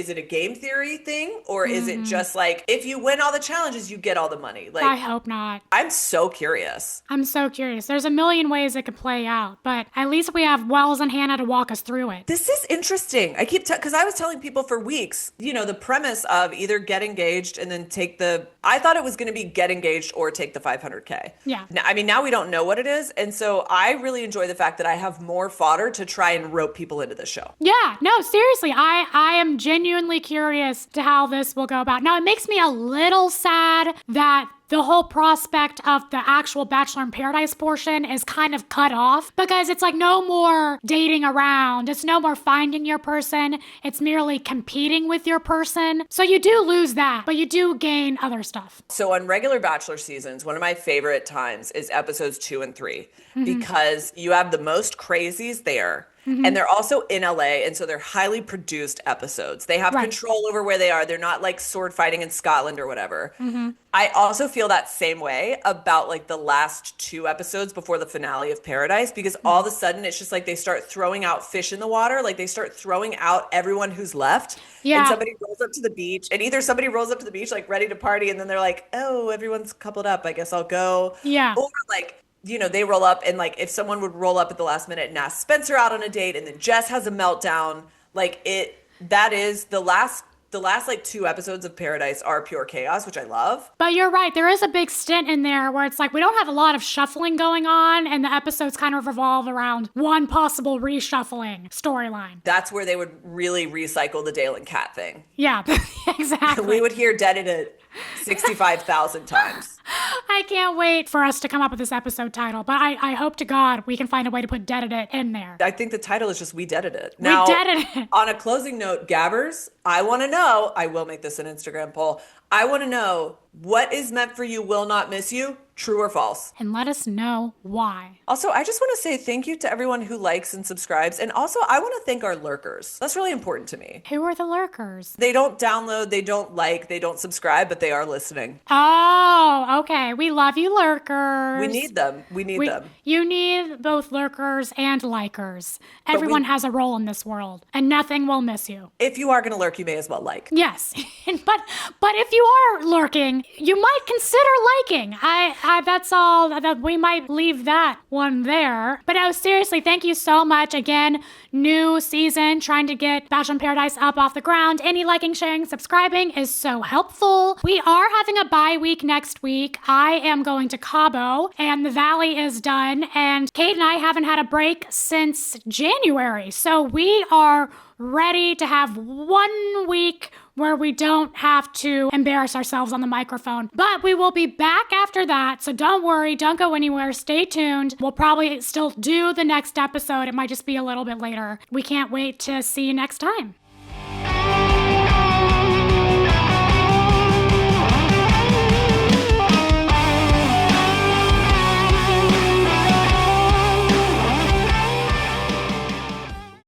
it a game theory thing, or is it just like if you win all the challenges, you get all the money? Like, I hope not. I'm so curious. I'm so curious. There's a million ways it could play out, but at least we have Wells and Hannah to walk us through it. This is interesting. I keep because I was telling people for weeks, the premise of either get engaged and then take I thought it was going to be get engaged or take the $500K. Yeah. Now we don't know what it is, and so I really enjoy the fact that I have more fodder to try and rope people into the show. Yeah, no, seriously, I am genuinely curious to how this will go about. Now, it makes me a little sad that the whole prospect of the actual Bachelor in Paradise portion is kind of cut off, because it's like no more dating around. It's no more finding your person. It's merely competing with your person. So you do lose that, but you do gain other stuff. So on regular Bachelor seasons, one of my favorite times is episodes 2 and 3, because you have the most crazies there. And they're also in LA, and so they're highly produced episodes. They have control over where they are. They're not like sword fighting in Scotland or whatever. I also feel that same way about like the last 2 episodes before the finale of Paradise, because all of a sudden it's just like they start throwing out fish in the water. Like they start throwing out everyone who's left. Yeah. And somebody rolls up to the beach, and either somebody rolls up to the beach like ready to party, and then they're like, oh, everyone's coupled up, I guess I'll go. Yeah. Or like, they roll up, and like if someone would roll up at the last minute and ask Spencer out on a date, and then Jess has a meltdown, that is the last like 2 episodes of Paradise are pure chaos, which I love. But you're right. There is a big stint in there where it's like we don't have a lot of shuffling going on, and the episodes kind of revolve around one possible reshuffling storyline. That's where they would really recycle the Dale and Kat thing. Yeah, exactly. We would hear dead in it 65,000 times. I can't wait for us to come up with this episode title, but I hope to God we can find a way to put Deaded It in there. I think the title is just We Deaded It. Now, we Deaded It. On a closing note, Gabbers, I want to know, I will make this an Instagram poll, I want to know, what is meant for you will not miss you, true or false? And let us know why. Also, I just want to say thank you to everyone who likes and subscribes. And also, I want to thank our lurkers. That's really important to me. Who are the lurkers? They don't download, they don't like, they don't subscribe, but they are listening. Oh, okay. We love you, lurkers. We need them. We need them. You need both lurkers and likers. Everyone has a role in this world, and nothing will miss you. If you are going to lurk, you may as well like. Yes. but if you are lurking, you might consider liking. That's all. That we might leave that one there. But no, seriously, thank you so much. Again, new season, trying to get Bachelor in Paradise up off the ground. Any liking, sharing, subscribing is so helpful. We are having a bye week next week. I am going to Cabo, and the Valley is done. And Kate and I haven't had a break since January. So we are ready to have 1 week where we don't have to embarrass ourselves on the microphone. But we will be back after that, so don't worry, don't go anywhere, stay tuned. We'll probably still do the next episode. It might just be a little bit later. We can't wait to see you next time.